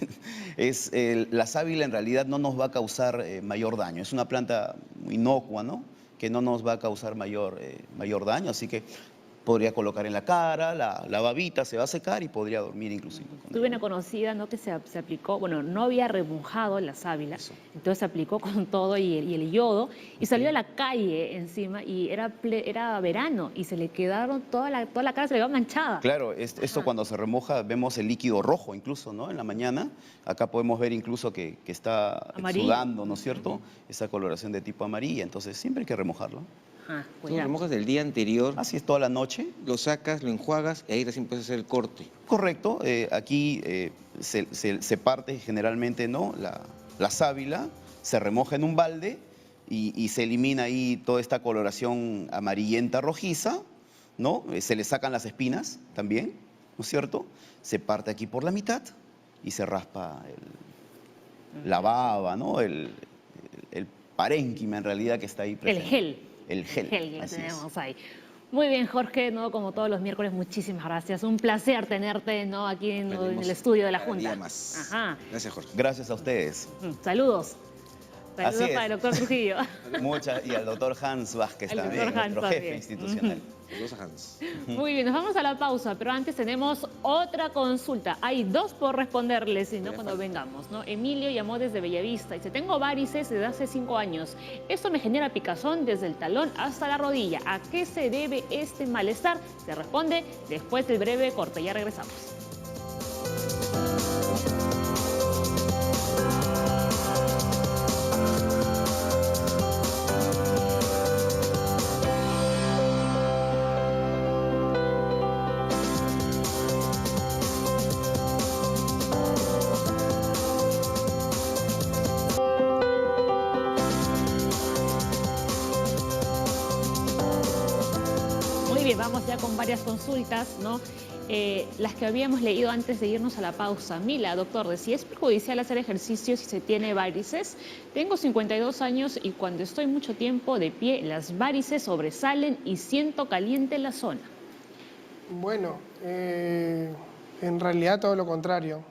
la sábila en realidad no nos va a causar mayor daño. Es una planta inocua, ¿no? Que no nos va a causar mayor daño, así que podría colocar en la cara, la babita se va a secar y podría dormir inclusive. Tuve una conocida, ¿no?, que se aplicó, bueno, no había remojado la sábila, entonces se aplicó con todo y el yodo y salió a la calle encima y era verano y se le quedaron, toda la cara se le quedó manchada. Claro, esto cuando se remoja vemos el líquido rojo incluso, ¿no? En la mañana, acá podemos ver incluso que está exudando, ¿no es cierto? Esa coloración de tipo amarilla, entonces siempre hay que remojarlo. Tú lo remojas del día anterior. Así es, toda la noche. Lo sacas, lo enjuagas y ahí recién puedes hacer el corte. Correcto, aquí se parte generalmente, ¿no?, la sábila, se remoja en un balde y se elimina ahí toda esta coloración amarillenta rojiza, ¿no? Se le sacan las espinas también, ¿no es cierto? Se parte aquí por la mitad y se raspa la baba, ¿no? El parénquima en realidad que está ahí presente. El gel. El gel, que así tenemos es. ahí. Muy bien, Jorge, ¿no?, como todos los miércoles, muchísimas gracias. Un placer tenerte, ¿no?, aquí en el estudio de la Cada Junta. día más. Ajá. Gracias, Jorge. Gracias a ustedes. Saludos. Saludos Así es. para el doctor Trujillo. Y al doctor Hans Vázquez El también, doctor Hans nuestro jefe también. institucional. Saludos a Hans. Muy bien, nos vamos a la pausa, pero antes tenemos otra consulta. Hay dos por responderles, si no, cuando vengamos, ¿no? Emilio llamó desde Bellavista y dice: tengo varices desde hace 5 años. Esto me genera picazón desde el talón hasta la rodilla. ¿A qué se debe este malestar? Se responde después del breve corte. Ya regresamos. Bien, vamos ya con varias consultas, ¿no? Las que habíamos leído antes de irnos a la pausa. Mila, doctor, decía: ¿es perjudicial hacer ejercicio si se tiene varices? Tengo 52 años y cuando estoy mucho tiempo de pie, las varices sobresalen y siento caliente la zona. Bueno, en realidad todo lo contrario.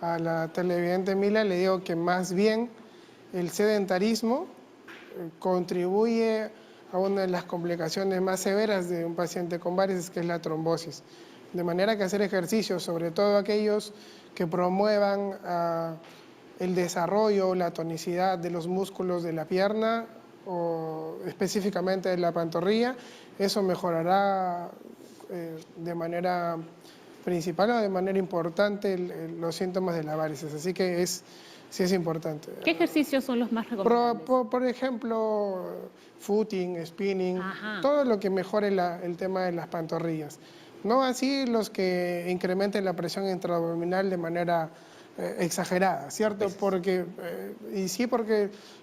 A la televidente Mila le digo que más bien el sedentarismo contribuye a una de las complicaciones más severas de un paciente con varices, que es la trombosis. De manera que hacer ejercicio, sobre todo aquellos que promuevan el desarrollo, la tonicidad de los músculos de la pierna o específicamente de la pantorrilla, eso mejorará de manera principal o de manera importante los síntomas de la varices. Así que sí es importante. ¿Qué ejercicios son los más recomendables? Por ejemplo, footing, spinning, todo lo que mejore el tema de las pantorrillas. No así los que incrementen la presión intraabdominal de manera exagerada, ¿cierto? Porque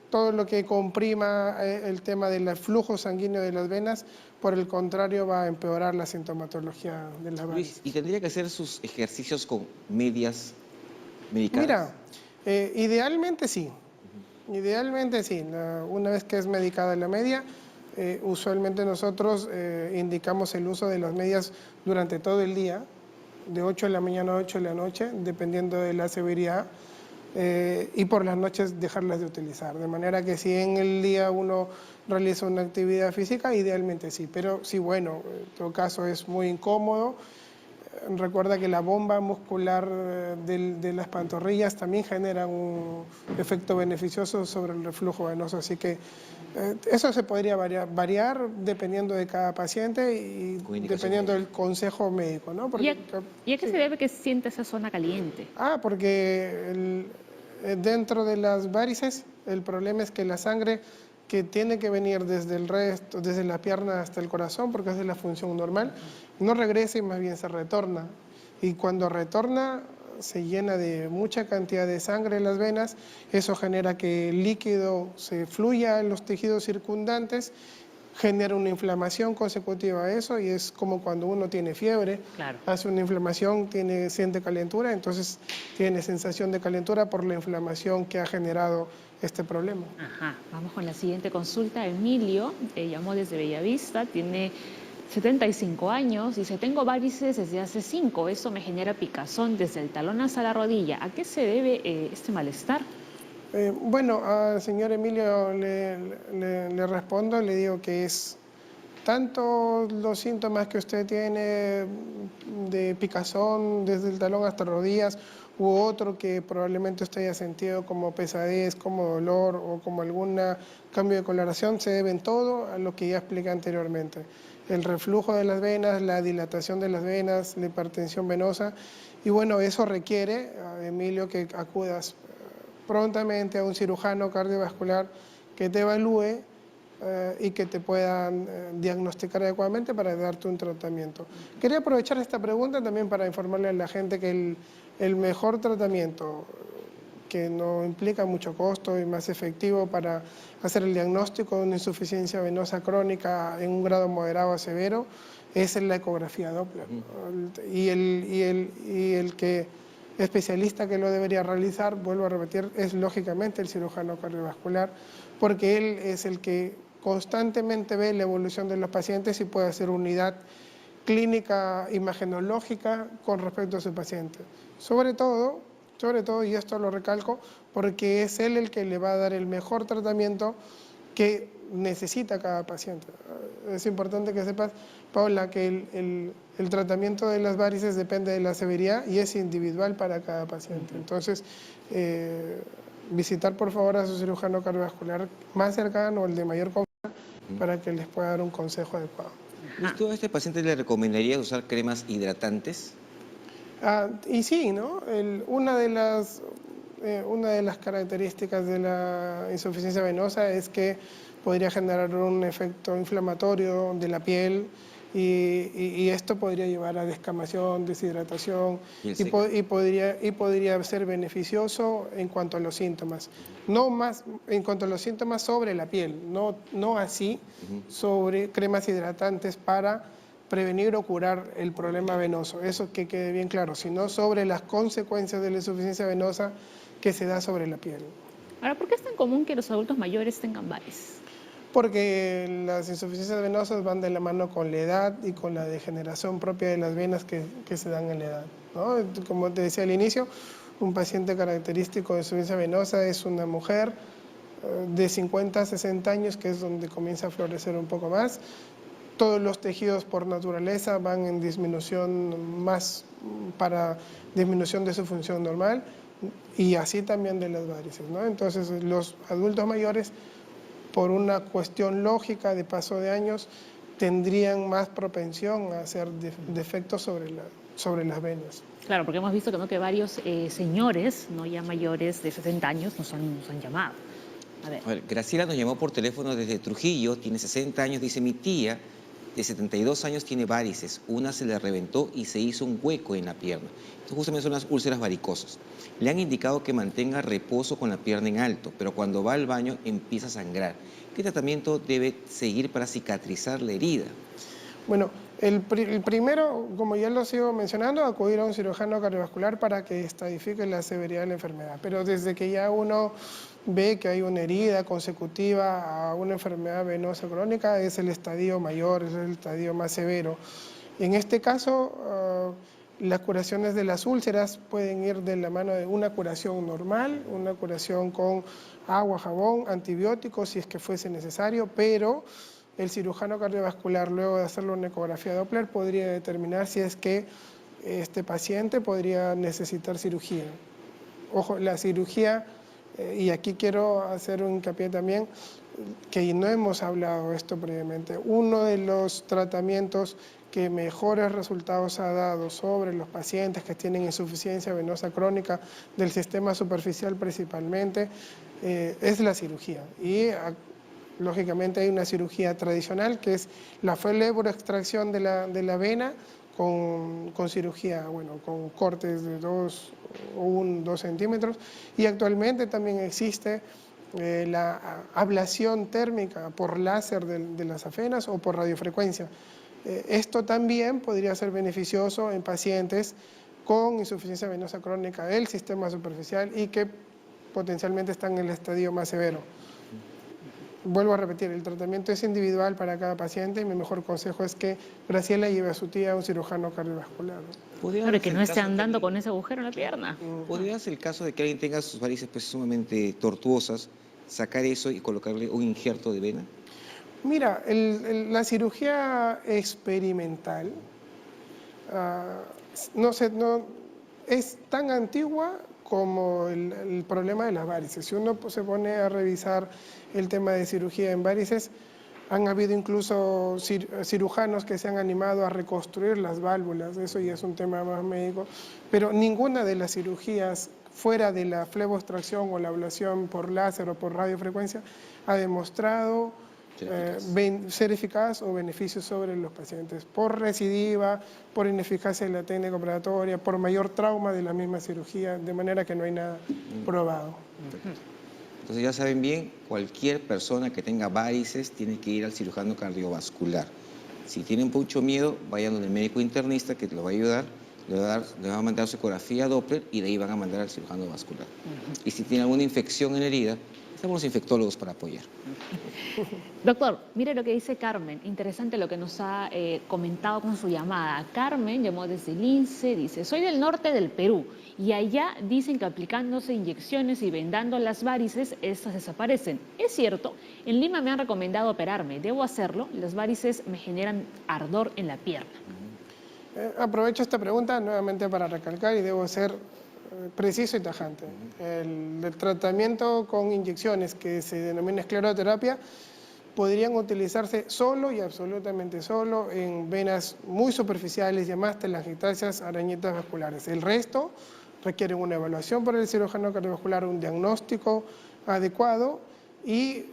todo lo que comprima el tema del flujo sanguíneo de las venas, por el contrario, va a empeorar la sintomatología de la varices. Luis, ¿y tendría que hacer sus ejercicios con medias medicadas? Mira, idealmente sí. Idealmente sí. Una vez que es medicada la media, usualmente nosotros indicamos el uso de las medias durante todo el día, de 8 de la mañana a 8 de la noche, dependiendo de la severidad, y por las noches dejarlas de utilizar. De manera que si en el día uno realiza una actividad física, idealmente sí. Pero sí, bueno, en todo caso es muy incómodo. Recuerda que la bomba muscular de las pantorrillas también genera un efecto beneficioso sobre el reflujo venoso, así que eso se podría variar dependiendo de cada paciente y dependiendo del consejo médico, ¿no? Porque, ¿Y a qué se debe que siente esa zona caliente? Porque dentro de las varices el problema es que la sangre que tiene que venir desde la pierna hasta el corazón, porque es de la función normal, no regresa y más bien se retorna. Y cuando retorna se llena de mucha cantidad de sangre en las venas, eso genera que el líquido se fluya en los tejidos circundantes, genera una inflamación consecutiva a eso, y es como cuando uno tiene fiebre, hace una inflamación, siente calentura, entonces tiene sensación de calentura por la inflamación que ha generado este problema. Vamos con la siguiente consulta. Emilio llamó desde Bellavista, tiene 75 años, dice: tengo varices desde hace 5, eso me genera picazón desde el talón hasta la rodilla. ¿A qué se debe este malestar? Bueno, al señor Emilio le respondo, le digo que es tanto los síntomas que usted tiene de picazón desde el talón hasta rodillas, u otro que probablemente usted haya sentido como pesadez, como dolor o como algún cambio de coloración, se deben todo a lo que ya expliqué anteriormente. El reflujo de las venas, la dilatación de las venas, la hipertensión venosa, y bueno, eso requiere, Emilio, que acudas prontamente a un cirujano cardiovascular que te evalúe y que te puedan diagnosticar adecuadamente para darte un tratamiento. Quería aprovechar esta pregunta también para informarle a la gente que el mejor tratamiento, que no implica mucho costo y más efectivo para hacer el diagnóstico de una insuficiencia venosa crónica en un grado moderado a severo, es la ecografía Doppler. Y el especialista que lo debería realizar, vuelvo a repetir, es lógicamente el cirujano cardiovascular, porque él es el que constantemente ve la evolución de los pacientes y puede hacer unidad clínica imagenológica con respecto a su paciente. Sobre todo, y esto lo recalco, porque es él el que le va a dar el mejor tratamiento que necesita cada paciente. Es importante que sepas, Paula, que el tratamiento de las varices depende de la severidad y es individual para cada paciente. Entonces, visitar por favor a su cirujano cardiovascular más cercano o el de mayor confianza para que les pueda dar un consejo adecuado. ¿Tú a este paciente le recomendarías usar cremas hidratantes? Y sí, ¿no? Una de las características de la insuficiencia venosa es que podría generar un efecto inflamatorio de la piel y esto podría llevar a descamación, deshidratación y podría ser beneficioso en cuanto a los síntomas. No más en cuanto a los síntomas sobre la piel, no así sobre cremas hidratantes para prevenir o curar el problema venoso, eso que quede bien claro, sino sobre las consecuencias de la insuficiencia venosa que se da sobre la piel. Ahora, ¿por qué es tan común que los adultos mayores tengan varices? Porque las insuficiencias venosas van de la mano con la edad y con la degeneración propia de las venas que se dan en la edad, ¿no? Como te decía al inicio, un paciente característico de insuficiencia venosa es una mujer de 50 a 60 años, que es donde comienza a florecer un poco más. Todos los tejidos por naturaleza van en disminución más para disminución de su función normal y así también de las varices, ¿no? Entonces los adultos mayores, por una cuestión lógica de paso de años, tendrían más propensión a hacer defectos sobre las venas. Claro, porque hemos visto que varios señores, no ya mayores de 60 años, nos han llamado. A ver, Graciela nos llamó por teléfono desde Trujillo, tiene 60 años, dice: mi tía de 72 años tiene varices, una se le reventó y se hizo un hueco en la pierna. Esto justamente son las úlceras varicosas. Le han indicado que mantenga reposo con la pierna en alto, pero cuando va al baño empieza a sangrar. ¿Qué tratamiento debe seguir para cicatrizar la herida? Bueno, el primero, como ya lo sigo mencionando, acudir a un cirujano cardiovascular para que estadifique la severidad de la enfermedad. Pero desde que ya uno ve que hay una herida consecutiva a una enfermedad venosa crónica, es el estadio mayor, es el estadio más severo. En este caso, las curaciones de las úlceras pueden ir de la mano de una curación normal, una curación con agua, jabón, antibióticos si es que fuese necesario, pero el cirujano cardiovascular, luego de hacerle una ecografía Doppler, podría determinar si es que este paciente podría necesitar cirugía. Ojo, la cirugía, y aquí quiero hacer un hincapié también, que no hemos hablado esto previamente, uno de los tratamientos que mejores resultados ha dado sobre los pacientes que tienen insuficiencia venosa crónica del sistema superficial principalmente, es la cirugía. Y lógicamente hay una cirugía tradicional que es la fleboextracción de la vena con cirugía, bueno, con cortes de 2 centímetros, y actualmente también existe la ablación térmica por láser de las afenas o por radiofrecuencia. Esto también podría ser beneficioso en pacientes con insuficiencia venosa crónica del sistema superficial y que potencialmente están en el estadio más severo. Vuelvo a repetir, el tratamiento es individual para cada paciente y mi mejor consejo es que Graciela lleve a su tía a un cirujano cardiovascular. Claro, que no esté andando con ese agujero en la pierna. ¿Podría ser el caso de que alguien tenga sus varices pues sumamente tortuosas, sacar eso y colocarle un injerto de vena? Mira, la cirugía experimental es tan antigua como el problema de las varices. Si uno se pone a revisar el tema de cirugía en varices, han habido incluso cirujanos que se han animado a reconstruir las válvulas, eso ya es un tema más médico, pero ninguna de las cirugías fuera de la fleboextracción o la ablación por láser o por radiofrecuencia ha demostrado ser eficaz o beneficios sobre los pacientes, por recidiva, por ineficacia de la técnica operatoria, por mayor trauma de la misma cirugía, de manera que no hay nada probado. Entonces ya saben bien, cualquier persona que tenga varices tiene que ir al cirujano cardiovascular. Si tienen mucho miedo, vayan donde el médico internista que lo va a ayudar, le va a mandar su ecografía Doppler y de ahí van a mandar al cirujano vascular. Y si tiene alguna infección en la herida, estamos los infectólogos para apoyar. Doctor, mire lo que dice Carmen. Interesante lo que nos ha comentado con su llamada. Carmen llamó desde Lince, dice, soy del norte del Perú y allá dicen que aplicándose inyecciones y vendando las varices, estas desaparecen. Es cierto, en Lima me han recomendado operarme. ¿Debo hacerlo? Las varices me generan ardor en la pierna. Aprovecho esta pregunta nuevamente para recalcar y debo ser preciso y tajante. El tratamiento con inyecciones que se denomina escleroterapia podrían utilizarse solo y absolutamente solo en venas muy superficiales llamadas telangiectasias, arañitas vasculares. El resto requiere una evaluación por el cirujano cardiovascular, un diagnóstico adecuado y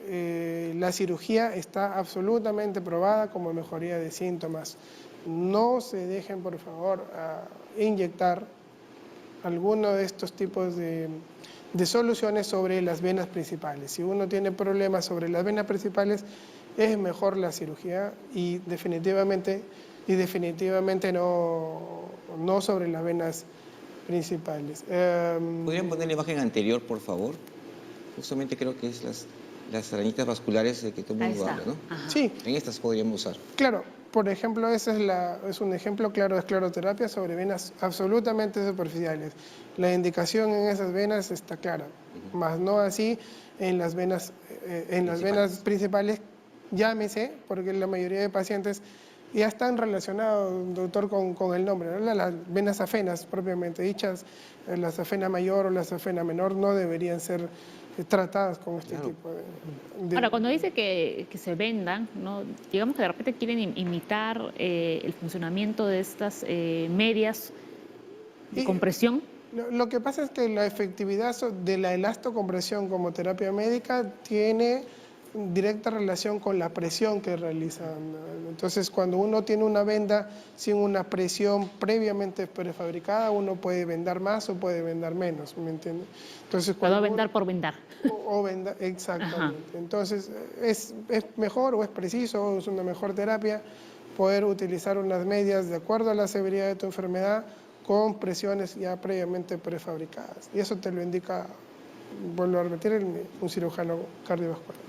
la cirugía está absolutamente probada como mejoría de síntomas. No se dejen, por favor, inyectar alguno de estos tipos de soluciones sobre las venas principales. Si uno tiene problemas sobre las venas principales, es mejor la cirugía y definitivamente no sobre las venas principales. ¿Podrían poner la imagen anterior, por favor? Justamente creo que es las arañitas vasculares de que todo el mundo habla, ¿no? Ajá. Sí. En estas podríamos usar. Claro, por ejemplo, ese es un ejemplo claro de escleroterapia sobre venas absolutamente superficiales. La indicación en esas venas está clara, más no así en las venas principales, llámese, porque la mayoría de pacientes ya están relacionados, doctor, con el nombre, ¿no? Las venas afenas propiamente dichas, la safena mayor o la safena menor no deberían ser tratadas con este tipo de... Ahora, cuando dice que se vendan, ¿no? Digamos que de repente quieren imitar el funcionamiento de estas medias de compresión. Lo que pasa es que la efectividad de la elastocompresión como terapia médica tiene directa relación con la presión que realizan. Entonces, cuando uno tiene una venda sin una presión previamente prefabricada, uno puede vendar más o puede vendar menos, ¿me entiende? Entonces, Puedo vendar por vendar. Exactamente. Ajá. Entonces, es mejor o es preciso, o es una mejor terapia poder utilizar unas medias de acuerdo a la severidad de tu enfermedad con presiones ya previamente prefabricadas. Y eso te lo indica, vuelvo a repetir, un cirujano cardiovascular.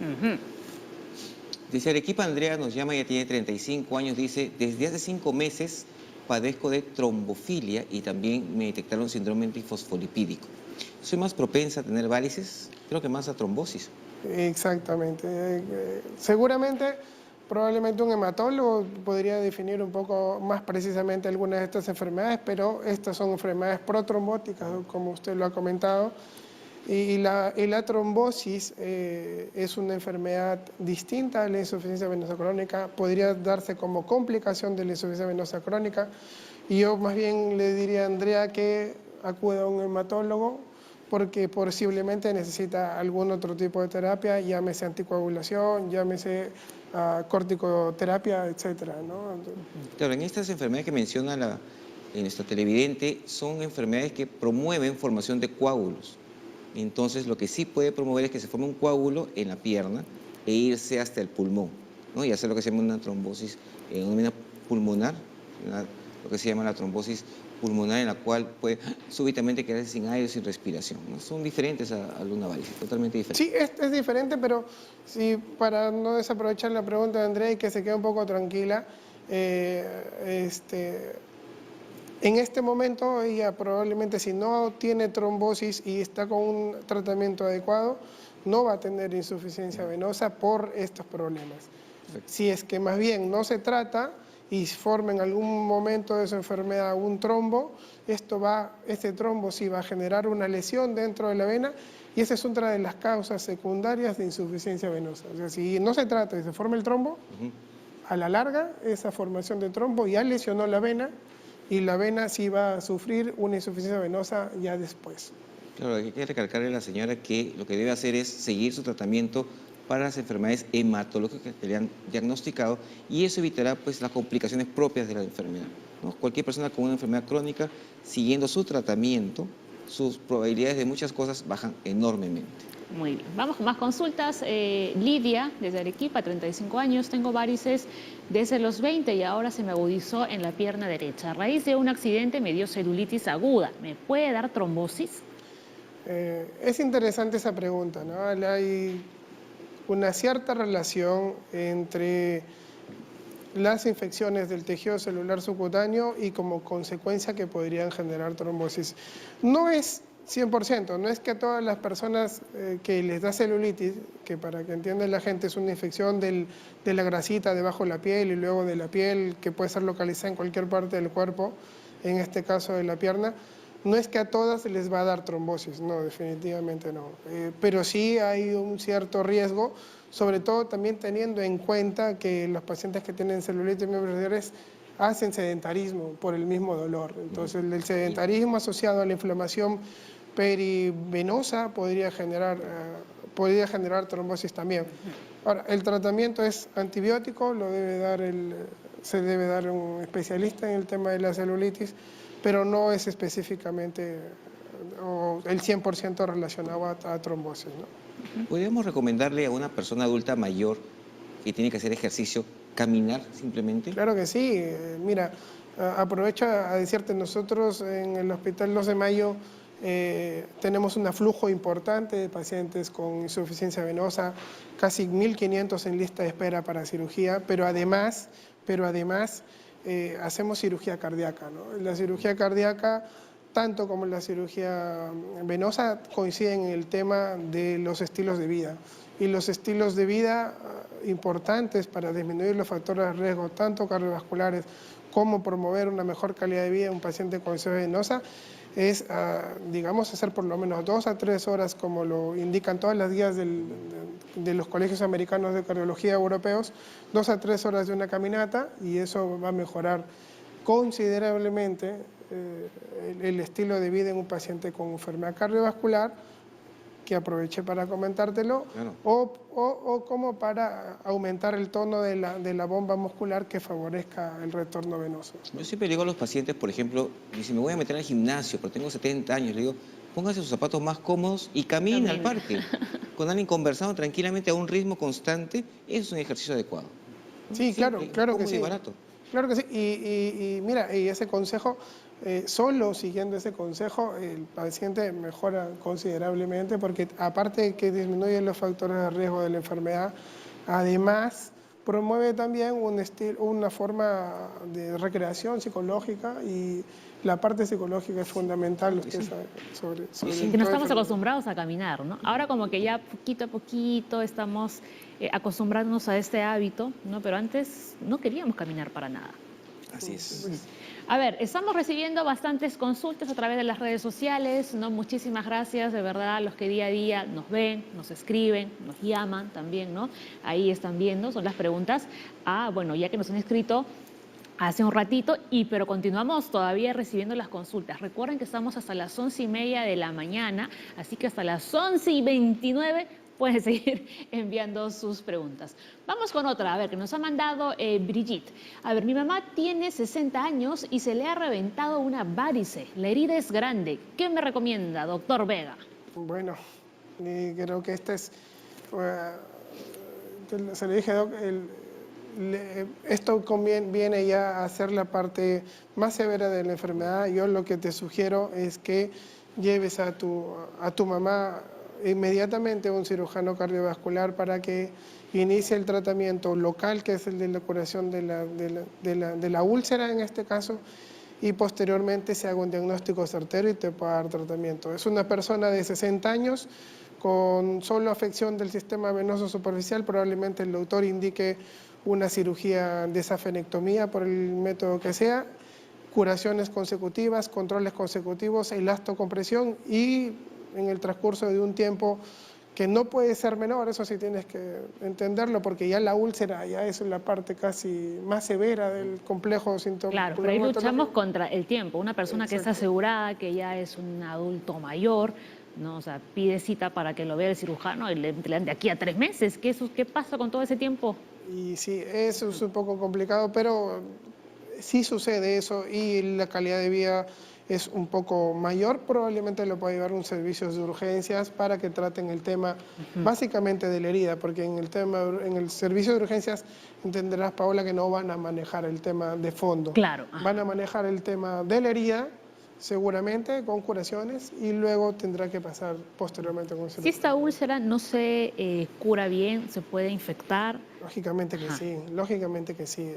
Dice Arequipa, Andrea nos llama, ya tiene 35 años, dice, desde hace 5 meses padezco de trombofilia y también me detectaron síndrome antifosfolipídico. ¿Soy más propensa a tener varices? Creo que más a trombosis. Exactamente. Seguramente, probablemente un hematólogo podría definir un poco más precisamente algunas de estas enfermedades, pero estas son enfermedades protrombóticas, como usted lo ha comentado. Y la trombosis es una enfermedad distinta a la insuficiencia venosa crónica, podría darse como complicación de la insuficiencia venosa crónica. Y yo más bien le diría a Andrea que acuda a un hematólogo porque posiblemente necesita algún otro tipo de terapia, llámese anticoagulación, llámese corticoterapia, etcétera, ¿no? Claro, en estas enfermedades que menciona nuestra televidente, son enfermedades que promueven formación de coágulos. Entonces, lo que sí puede promover es que se forme un coágulo en la pierna e irse hasta el pulmón, ¿no? Y hacer lo que se llama una trombosis, una vena pulmonar, lo que se llama la trombosis pulmonar, en la cual puede súbitamente quedarse sin aire, sin respiración, ¿no? Son diferentes a una varices, totalmente diferentes. Sí, es diferente, pero sí, para no desaprovechar la pregunta de Andrea y que se quede un poco tranquila, en este momento ella probablemente, si no tiene trombosis y está con un tratamiento adecuado, no va a tener insuficiencia venosa por estos problemas. Si es que más bien no se trata y forma en algún momento de su enfermedad un trombo, este trombo sí va a generar una lesión dentro de la vena y esa es otra de las causas secundarias de insuficiencia venosa. O sea, si no se trata y se forma el trombo, a la larga esa formación de trombo ya lesionó la vena y la vena sí va a sufrir una insuficiencia venosa ya después. Claro, hay que recalcarle a la señora que lo que debe hacer es seguir su tratamiento para las enfermedades hematológicas que le han diagnosticado y eso evitará pues las complicaciones propias de la enfermedad, ¿no? Cualquier persona con una enfermedad crónica, siguiendo su tratamiento, sus probabilidades de muchas cosas bajan enormemente. Muy bien, vamos con más consultas. Lidia, desde Arequipa, 35 años, tengo varices desde los 20 y ahora se me agudizó en la pierna derecha. A raíz de un accidente me dio celulitis aguda. ¿Me puede dar trombosis? Es interesante esa pregunta, ¿no? Hay una cierta relación entre las infecciones del tejido celular subcutáneo y como consecuencia que podrían generar trombosis. No es 100%, no es que a todas las personas que les da celulitis, que para que entienda la gente es una infección de la grasita debajo de la piel y luego de la piel que puede ser localizada en cualquier parte del cuerpo, en este caso de la pierna, no es que a todas les va a dar trombosis, no, definitivamente no. Pero sí hay un cierto riesgo, sobre todo también teniendo en cuenta que los pacientes que tienen celulitis miofibrosis hacen sedentarismo por el mismo dolor. Entonces el sedentarismo asociado a la inflamación perivenosa podría generar trombosis también. Ahora, el tratamiento es antibiótico, se debe dar un especialista en el tema de la celulitis, pero no es específicamente el 100% relacionado a trombosis, ¿no? ¿Podríamos recomendarle a una persona adulta mayor que tiene que hacer ejercicio, caminar simplemente? Claro que sí. Mira, aprovecho a decirte, nosotros en el Hospital 2 de Mayo tenemos un aflujo importante de pacientes con insuficiencia venosa, casi 1.500 en lista de espera para cirugía, pero además hacemos cirugía cardíaca, ¿no? La cirugía cardíaca, tanto como la cirugía venosa, coinciden en el tema de los estilos de vida. Y los estilos de vida importantes para disminuir los factores de riesgo, tanto cardiovasculares como promover una mejor calidad de vida en un paciente con insuficiencia venosa, es, digamos, hacer por lo menos 2 a 3 horas, como lo indican todas las guías de los colegios americanos de cardiología europeos, 2 a 3 horas de una caminata, y eso va a mejorar considerablemente el estilo de vida en un paciente con enfermedad cardiovascular, que aproveché para comentártelo, claro. o como para aumentar el tono de la bomba muscular que favorezca el retorno venoso. Yo siempre digo a los pacientes, por ejemplo, si me voy a meter al gimnasio, pero tengo 70 años, le digo, póngase sus zapatos más cómodos y camine al parque. Con alguien conversando tranquilamente a un ritmo constante, eso es un ejercicio adecuado. Sí, claro que sí. Y barato. Claro que sí, y mira, y ese consejo, solo siguiendo ese consejo, el paciente mejora considerablemente, porque aparte de que disminuye los factores de riesgo de la enfermedad, además promueve también una forma de recreación psicológica, y la parte psicológica es fundamental. Usted sabe sobre que no estamos acostumbrados a caminar, ¿no? Ahora como que ya poquito a poquito estamos acostumbrándonos a este hábito, ¿no? Pero antes no queríamos caminar para nada. Así es. A ver, estamos recibiendo bastantes consultas a través de las redes sociales, ¿no? Muchísimas gracias, de verdad, a los que día a día nos ven, nos escriben, nos llaman también, ¿no? Ahí están viendo, son las preguntas. Bueno, ya que nos han escrito hace un ratito, pero continuamos todavía recibiendo las consultas. Recuerden que estamos hasta las 11:30 de la mañana, así que hasta las 11:29 pueden seguir enviando sus preguntas. Vamos con otra, a ver, que nos ha mandado Brigitte. A ver, mi mamá tiene 60 años y se le ha reventado una varice. La herida es grande. ¿Qué me recomienda, doctor Vega? Bueno, creo que se le dije, Doc, esto viene ya a ser la parte más severa de la enfermedad. Yo lo que te sugiero es que lleves a tu mamá inmediatamente a un cirujano cardiovascular para que inicie el tratamiento local, que es el de la curación de la úlcera en este caso, y posteriormente se haga un diagnóstico certero y te pueda dar tratamiento. Es una persona de 60 años con solo afección del sistema venoso superficial, probablemente el doctor indique una cirugía de safenectomía por el método que sea, curaciones consecutivas, controles consecutivos, elastocompresión y en el transcurso de un tiempo que no puede ser menor, eso sí tienes que entenderlo, porque ya la úlcera ya es la parte casi más severa del complejo síntoma. Claro, pero ahí luchamos contra el tiempo. Una persona que está asegurada, que ya es un adulto mayor, ¿no? O sea, pide cita para que lo vea el cirujano y le dan de aquí a 3 meses. ¿Qué pasa con todo ese tiempo? Y sí, eso es un poco complicado, pero sí sucede eso y la calidad de vida es un poco mayor, probablemente lo puede llevar un servicio de urgencias para que traten el tema básicamente de la herida, porque en el servicio de urgencias entenderás, Paola, que no van a manejar el tema de fondo. Claro. Van a manejar el tema de la herida, seguramente con curaciones, y luego tendrá que pasar posteriormente con cirugía. Si esta úlcera no se cura bien, ¿se puede infectar? Lógicamente que sí, lógicamente que sí.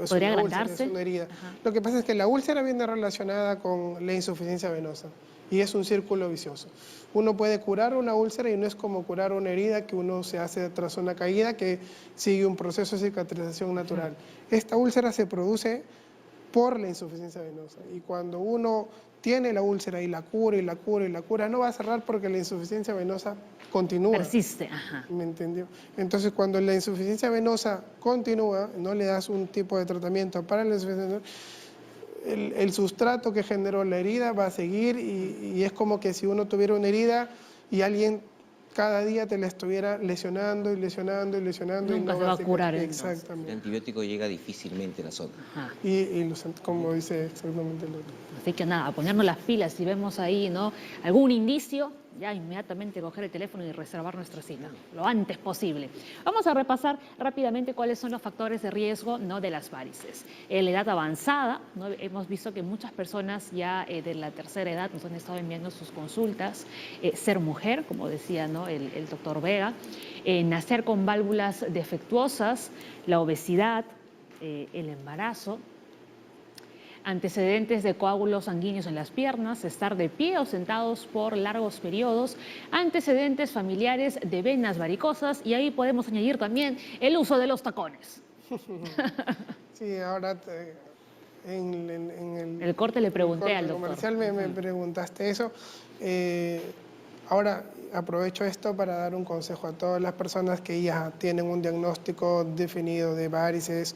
¿Podría una úlcera, agrandarse? es una herida. Lo que pasa es que la úlcera viene relacionada con la insuficiencia venosa y es un círculo vicioso. Uno puede curar una úlcera y no es como curar una herida que uno se hace tras una caída que sigue un proceso de cicatrización natural. Esta úlcera se produce por la insuficiencia venosa y cuando uno tiene la úlcera y la cura y la cura y la cura, no va a cerrar porque la insuficiencia venosa continúa. Persiste, ajá. ¿Me entendió? Entonces, cuando la insuficiencia venosa continúa, no le das un tipo de tratamiento para la insuficiencia venosa, el sustrato que generó la herida va a seguir y es como que si uno tuviera una herida y alguien cada día te la estuviera lesionando y lesionando y lesionando. Nunca y no se va a curar. Exactamente. El antibiótico llega difícilmente a la zona. Ajá. Como dice exactamente el otro. Así que nada, a ponernos las pilas. Si vemos ahí, ¿no?, algún indicio, ya inmediatamente coger el teléfono y reservar nuestra cita, lo antes posible. Vamos a repasar rápidamente cuáles son los factores de riesgo, ¿no?, de las varices. En la edad avanzada, ¿no?, hemos visto que muchas personas ya de la tercera edad nos han estado enviando sus consultas. Ser mujer, como decía, ¿no?, el doctor Vega, nacer con válvulas defectuosas, la obesidad, el embarazo, antecedentes de coágulos sanguíneos en las piernas, estar de pie o sentados por largos periodos, antecedentes familiares de venas varicosas y ahí podemos añadir también el uso de los tacones. Sí, ahora en el corte le pregunté al doctor. Comercial me preguntaste eso. Ahora aprovecho esto para dar un consejo a todas las personas que ya tienen un diagnóstico definido de varices.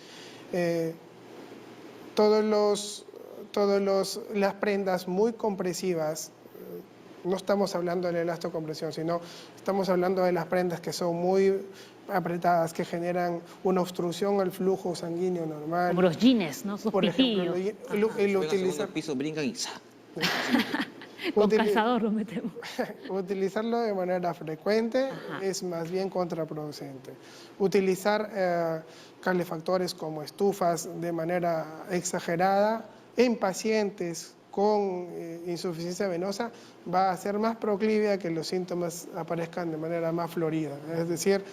Las prendas muy compresivas, no estamos hablando de la elastocompresión, sino estamos hablando de las prendas que son muy apretadas, que generan una obstrucción al flujo sanguíneo normal. Como los jeans, ¿no? Sus por ejemplo, el utilizar piso brincan y con calzador lo metemos. Utilizarlo de manera frecuente es más bien contraproducente. Utilizar calefactores como estufas de manera exagerada en pacientes con insuficiencia venosa va a ser más proclive a que los síntomas aparezcan de manera más florida. Es decir,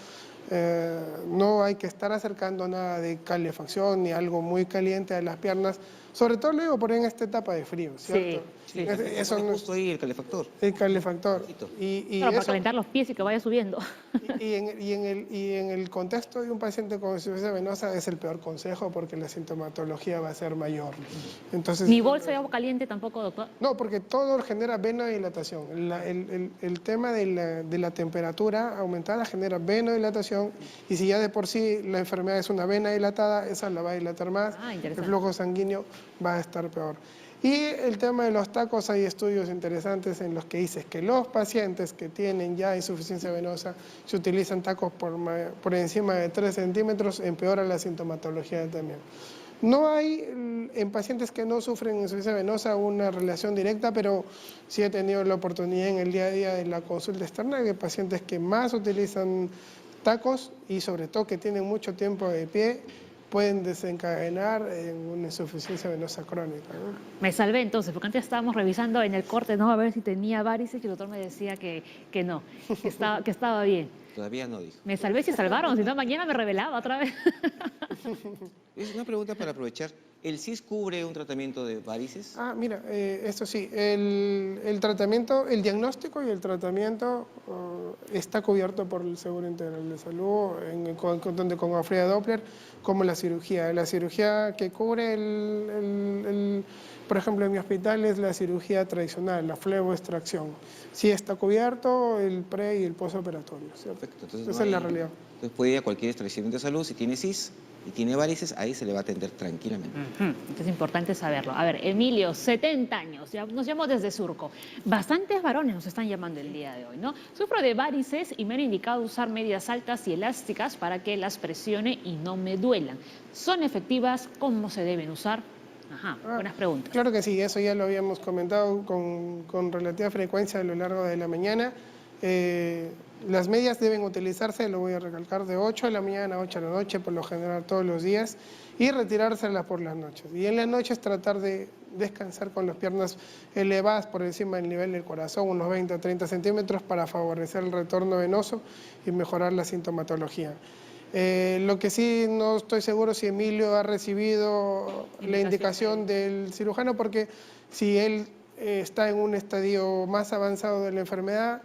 no hay que estar acercando nada de calefacción ni algo muy caliente a las piernas, sobre todo lo digo por en esta etapa de frío, ¿cierto? Sí, eso no es justo ahí el calefactor. El calefactor. Claro, para calentar los pies y que vaya subiendo. Y en el contexto de un paciente con insuficiencia venosa es el peor consejo porque la sintomatología va a ser mayor. Entonces, ¿Ni bolsa de agua caliente tampoco, doctor? No, porque todo genera venodilatación. El tema de la temperatura aumentada genera venodilatación y si ya de por sí la enfermedad es una vena dilatada, esa la va a dilatar más, el flujo sanguíneo va a estar peor. Y el tema de los tacos, hay estudios interesantes en los que dices que los pacientes que tienen ya insuficiencia venosa, si utilizan tacos por encima de 3 centímetros, empeora la sintomatología también. No hay en pacientes que no sufren insuficiencia venosa una relación directa, pero sí he tenido la oportunidad en el día a día de la consulta externa de pacientes que más utilizan tacos y sobre todo que tienen mucho tiempo de pie, pueden desencadenar en una insuficiencia venosa crónica, ¿no? Me salvé entonces, porque antes estábamos revisando en el corte, ¿no?, a ver si tenía varices y el doctor me decía que no, que estaba bien. Todavía no, dijo. Me salvé si salvaron, si no mañana me revelaba otra vez. Es una pregunta para aprovechar. ¿El CIS cubre un tratamiento de varices? Mira, esto sí, el tratamiento, el diagnóstico y el tratamiento está cubierto por el Seguro Integral de Salud, tanto con ecografía Doppler como la cirugía. La cirugía que cubre por ejemplo, en mi hospital es la cirugía tradicional, la fleboextracción. Sí está cubierto el pre y el postoperatorio, ¿cierto? Perfecto. Entonces Esa es la realidad. Entonces puede ir a cualquier establecimiento de salud, si tiene CIS y tiene varices, ahí se le va a atender tranquilamente. Entonces es importante saberlo. A ver, Emilio, 70 años, ya nos llamó desde Surco. Bastantes varones nos están llamando el día de hoy, ¿no? Sufro de varices y me han indicado usar medias altas y elásticas para que las presione y no me duelan. ¿Son efectivas? ¿Cómo se deben usar? Buenas preguntas. Claro que sí, eso ya lo habíamos comentado con relativa frecuencia a lo largo de la mañana. Las medias deben utilizarse, lo voy a recalcar, de 8 de la mañana a 8 de la noche, por lo general todos los días, y retirárselas por las noches. Y en las noches tratar de descansar con las piernas elevadas por encima del nivel del corazón, unos 20 a 30 centímetros, para favorecer el retorno venoso y mejorar la sintomatología. Lo que sí no estoy seguro si Emilio ha recibido la indicación del cirujano, porque si él está en un estadio más avanzado de la enfermedad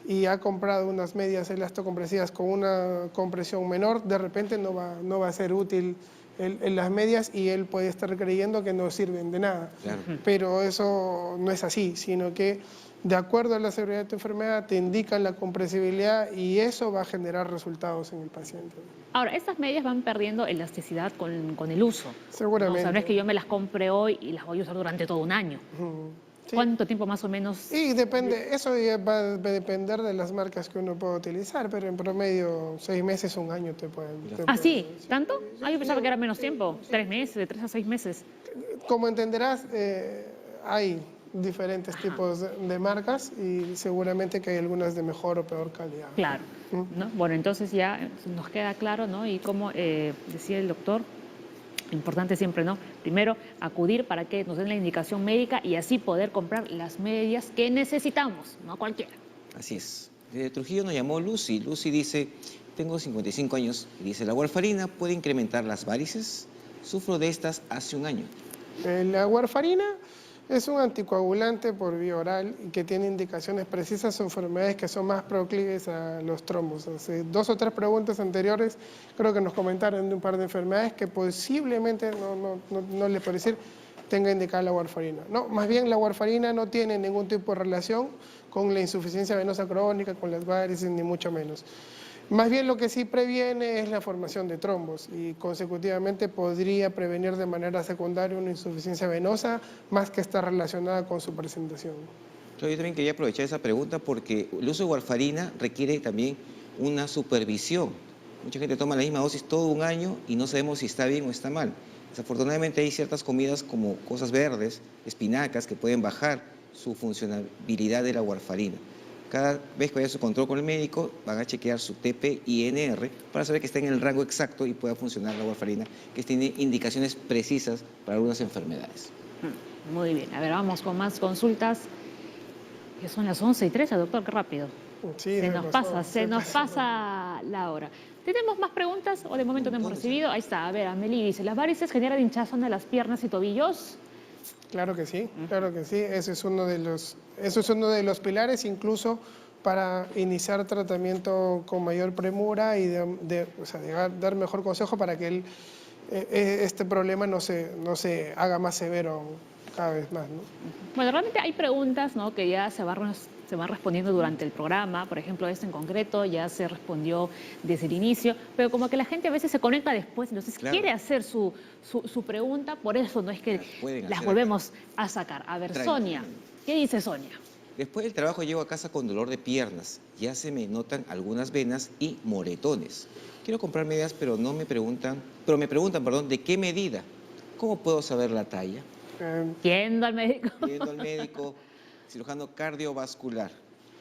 y ha comprado unas medias elastocompresivas con una compresión menor, de repente no va a ser útil en las medias y él puede estar creyendo que no sirven de nada. Claro. Pero eso no es así, sino que de acuerdo a la severidad de tu enfermedad te indican la compresibilidad y eso va a generar resultados en el paciente. Ahora, estas medias van perdiendo elasticidad con el uso. Seguramente. ¿No? O sea, no es que yo me las compre hoy y las voy a usar durante todo un año. Sí. ¿Cuánto tiempo más o menos? Y depende, eso ya va a depender de las marcas que uno pueda utilizar, pero en promedio 6 meses, un año te pueden. ¿Sí? ¿Tanto? Yo pensaba que era menos tiempo, 3 meses, de 3 a 6 meses. Como entenderás, hay diferentes tipos de marcas y seguramente que hay algunas de mejor o peor calidad. Claro. ¿No? Bueno, entonces ya nos queda claro, ¿no? Y como decía el doctor, importante siempre, ¿no? Primero, acudir para que nos den la indicación médica y así poder comprar las medias que necesitamos, no cualquiera. Así es. De Trujillo nos llamó Lucy. Lucy dice, tengo 55 años y dice, ¿la warfarina puede incrementar las varices? Sufro de estas hace un año. La warfarina es un anticoagulante por vía oral y que tiene indicaciones precisas en enfermedades que son más proclives a los trombos. Hace 2 o 3 preguntas anteriores creo que nos comentaron de un par de enfermedades que posiblemente, no les puedo decir, tenga indicada la warfarina. No, más bien la warfarina no tiene ningún tipo de relación con la insuficiencia venosa crónica, con las varices, ni mucho menos. Más bien lo que sí previene es la formación de trombos y consecutivamente podría prevenir de manera secundaria una insuficiencia venosa más que estar relacionada con su presentación. Yo también quería aprovechar esa pregunta porque el uso de warfarina requiere también una supervisión. Mucha gente toma la misma dosis todo un año y no sabemos si está bien o está mal. Desafortunadamente hay ciertas comidas como cosas verdes, espinacas, que pueden bajar su funcionabilidad de la warfarina. Cada vez que vaya a su control con el médico, van a chequear su TP y NR para saber que está en el rango exacto y pueda funcionar la warfarina, que tiene indicaciones precisas para algunas enfermedades. Muy bien. A ver, vamos con más consultas. Que son las 11:13, doctor, qué rápido. Sí, se nos pasa la hora. ¿Tenemos más preguntas o de momento no hemos recibido? Ahí está, a ver, Amelie dice, ¿las varices generan hinchazón de las piernas y tobillos? Claro que sí, claro que sí. Eso es uno de los pilares, incluso para iniciar tratamiento con mayor premura y dar mejor consejo para que este problema no se haga más severo cada vez más, ¿no? Bueno, realmente hay preguntas, ¿no?, que ya se van respondiendo durante el programa. Por ejemplo, en concreto ya se respondió desde el inicio, pero como que la gente a veces se conecta después, entonces quiere hacer su pregunta, por eso no es que las volvemos a sacar. A ver, Sonia, ¿qué dice Sonia? Después del trabajo llego a casa con dolor de piernas, ya se me notan algunas venas y moretones. Quiero comprar medias, pero me preguntan, ¿de qué medida? ¿Cómo puedo saber la talla? Yendo al médico. Yendo al médico, cirujano cardiovascular.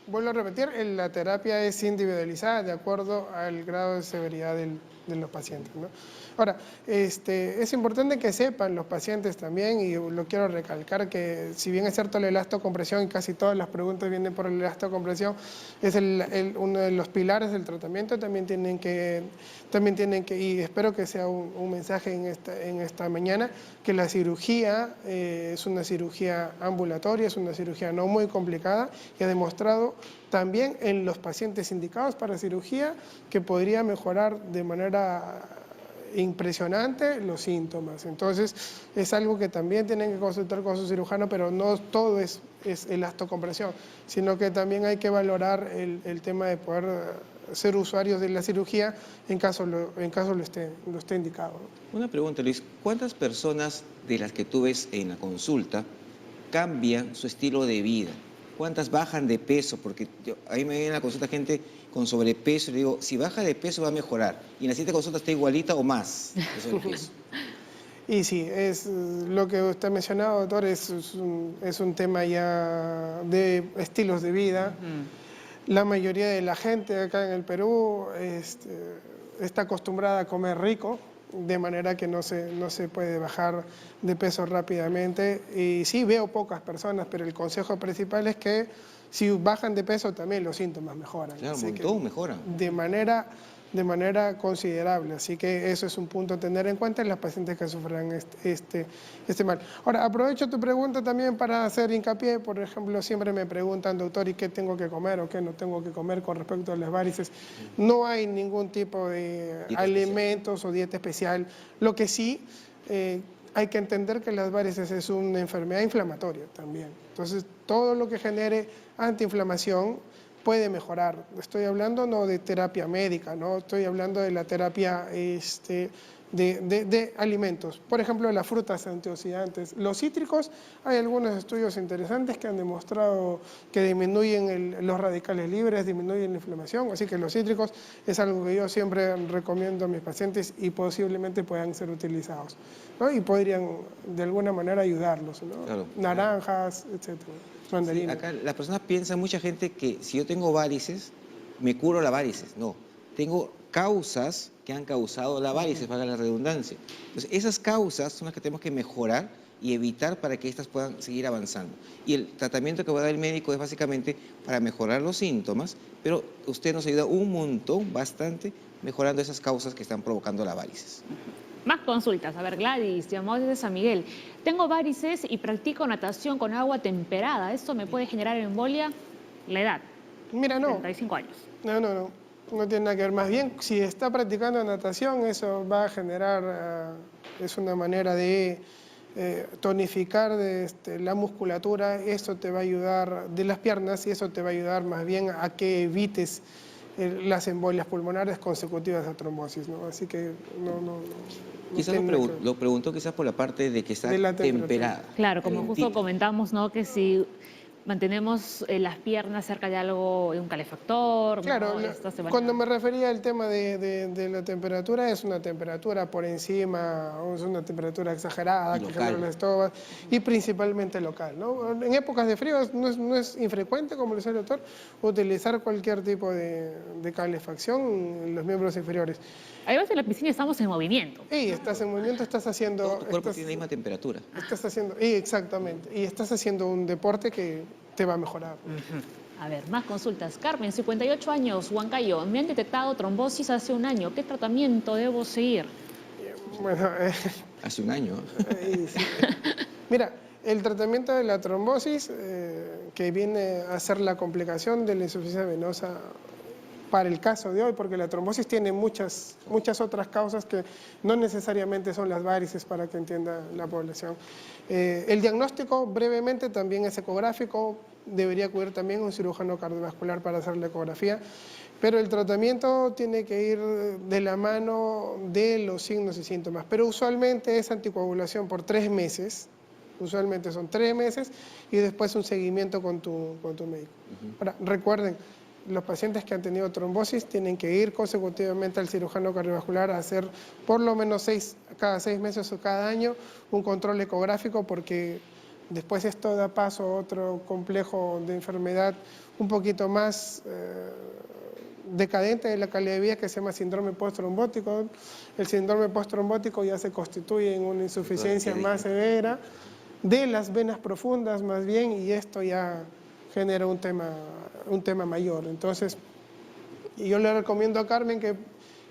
Vuelvo a repetir, la terapia es individualizada de acuerdo al grado de severidad los pacientes, ¿no? Ahora, es importante que sepan los pacientes también, y lo quiero recalcar, que si bien es cierto la elastocompresión, y casi todas las preguntas vienen por la elastocompresión, es uno de los pilares del tratamiento, también tienen que, y espero que sea un mensaje en esta mañana, que la cirugía es una cirugía ambulatoria, es una cirugía no muy complicada, y ha demostrado también en los pacientes indicados para cirugía que podría mejorar de manera impresionante los síntomas. Entonces, es algo que también tienen que consultar con su cirujano, pero no todo es elastocompresión, sino que también hay que valorar el tema de poder ser usuarios de la cirugía en caso lo esté indicado. Una pregunta, Luis. ¿Cuántas personas de las que tú ves en la consulta cambian su estilo de vida? ¿Cuántas bajan de peso? Porque a mí me viene a la consulta gente con sobrepeso y le digo, si baja de peso va a mejorar. Y en la siguiente consulta está igualita o más de sobrepeso. Y sí, es lo que usted ha mencionado, doctor, es un tema ya de estilos de vida. La mayoría de la gente acá en el Perú está acostumbrada a comer rico, de manera que no se puede bajar de peso rápidamente. Y sí, veo pocas personas, pero el consejo principal es que si bajan de peso también los síntomas mejoran. Claro, un montón mejoran. De manera considerable. Así que eso es un punto a tener en cuenta en las pacientes que sufran este mal. Ahora, aprovecho tu pregunta también para hacer hincapié. Por ejemplo, siempre me preguntan, doctor, ¿y qué tengo que comer o qué no tengo que comer con respecto a las varices? No hay ningún tipo de alimentos o dieta especial. Lo que sí, hay que entender que las varices es una enfermedad inflamatoria también. Entonces, todo lo que genere antiinflamación puede mejorar. Estoy hablando no de terapia médica, no estoy hablando de la terapia de alimentos. Por ejemplo, las frutas antioxidantes. Los cítricos, hay algunos estudios interesantes que han demostrado que disminuyen los radicales libres, disminuyen la inflamación, así que los cítricos es algo que yo siempre recomiendo a mis pacientes y posiblemente puedan ser utilizados, ¿no? Y podrían de alguna manera ayudarlos, ¿no? Claro. Naranjas, etcétera. Sí, acá las personas piensan, mucha gente, que si yo tengo varices, me curo la varices. No, tengo causas que han causado la varices, valga la redundancia. Entonces, esas causas son las que tenemos que mejorar y evitar para que éstas puedan seguir avanzando. Y el tratamiento que va a dar el médico es básicamente para mejorar los síntomas, pero usted nos ayuda un montón, bastante, mejorando esas causas que están provocando la varices. Más consultas. A ver, Gladys, llamamos desde San Miguel. Tengo varices y practico natación con agua temperada. ¿Esto me puede generar embolia? La edad. Mira, no. 35 años. No tiene nada que ver. Más bien, si está practicando natación, eso va a generar, es una manera de tonificar la musculatura. Eso te va a ayudar de las piernas y eso te va a ayudar más bien a que evites las embolias pulmonares consecutivas a trombosis, ¿no? Así que no quizás lo preguntó quizás por la parte de que está temperada. Claro, como justo comentamos, ¿no? Que si mantenemos las piernas cerca de algo, de un calefactor. Claro, ¿no? Cuando me refería al tema de la temperatura, es una temperatura por encima, o es una temperatura exagerada, que genera las estobas, y principalmente local, ¿no? En épocas de frío no es infrecuente, como decía el doctor, utilizar cualquier tipo de calefacción en los miembros inferiores. Además, en la piscina estamos en movimiento. Sí, estás en movimiento, estás haciendo... Todo tu cuerpo tiene la misma temperatura. Estás haciendo, exactamente, y estás haciendo un deporte que te va a mejorar. A ver, más consultas. Carmen, 58 años, Huancayo. Me han detectado trombosis hace un año. ¿Qué tratamiento debo seguir? Bueno, hace un año. Sí. Mira, el tratamiento de la trombosis, que viene a ser la complicación de la insuficiencia venosa para el caso de hoy, porque la trombosis tiene muchas otras causas que no necesariamente son las varices, para que entienda la población. El diagnóstico, brevemente, también es ecográfico, debería acudir también un cirujano cardiovascular para hacer la ecografía, pero el tratamiento tiene que ir de la mano de los signos y síntomas, pero usualmente es anticoagulación por 3 meses, usualmente son 3 meses, y después un seguimiento con tu médico. Ahora, recuerden, los pacientes que han tenido trombosis tienen que ir consecutivamente al cirujano cardiovascular a hacer por lo menos cada 6 meses o cada año un control ecográfico, porque después esto da paso a otro complejo de enfermedad un poquito más decadente de la calidad de vida que se llama síndrome postrombótico. El síndrome postrombótico ya se constituye en una insuficiencia más severa de las venas profundas más bien, y esto ya genera un tema mayor. Entonces, yo le recomiendo a Carmen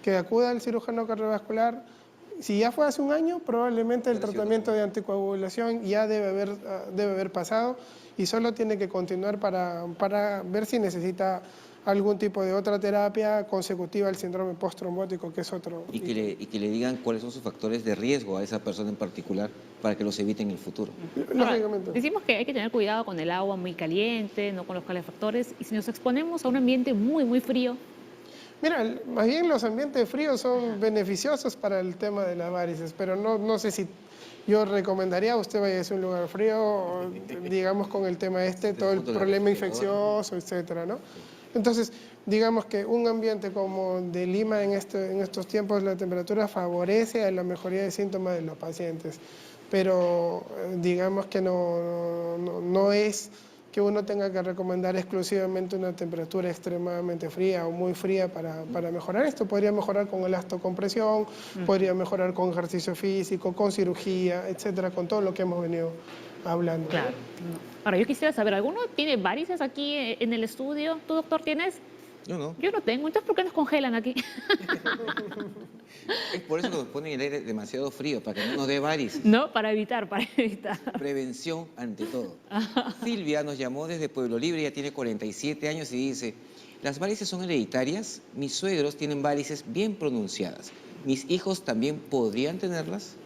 que acuda al cirujano cardiovascular. Si ya fue hace un año, probablemente el tratamiento de anticoagulación ya debe haber pasado y solo tiene que continuar para ver si necesita algún tipo de otra terapia consecutiva al síndrome postrombótico, que es otro. Y que le digan cuáles son sus factores de riesgo a esa persona en particular para que los evite en el futuro. Lógicamente. Decimos que hay que tener cuidado con el agua muy caliente, no con los calefactores, y si nos exponemos a un ambiente muy, muy frío. Mira, más bien los ambientes fríos son beneficiosos para el tema de las varices, pero no sé si yo recomendaría a usted vaya a un lugar frío, digamos con el tema todo el problema infeccioso, etcétera, ¿no? Entonces, digamos que un ambiente como de Lima en estos tiempos, la temperatura favorece a la mejoría de síntomas de los pacientes, pero digamos que no es que uno tenga que recomendar exclusivamente una temperatura extremadamente fría o muy fría para mejorar esto. Podría mejorar con elastocompresión, podría mejorar con ejercicio físico, con cirugía, etcétera, con todo lo que hemos venido hablando. Claro. Ahora, yo quisiera saber, ¿alguno tiene varices aquí en el estudio? ¿Tú, doctor, tienes? Yo no. Yo no tengo. Entonces, ¿por qué nos congelan aquí? Es por eso que nos ponen el aire demasiado frío, para que no nos dé varices. No, para evitar. Prevención ante todo. Silvia nos llamó desde Pueblo Libre, ya tiene 47 años y dice: las varices son hereditarias, mis suegros tienen varices bien pronunciadas. ¿Mis hijos también podrían tenerlas?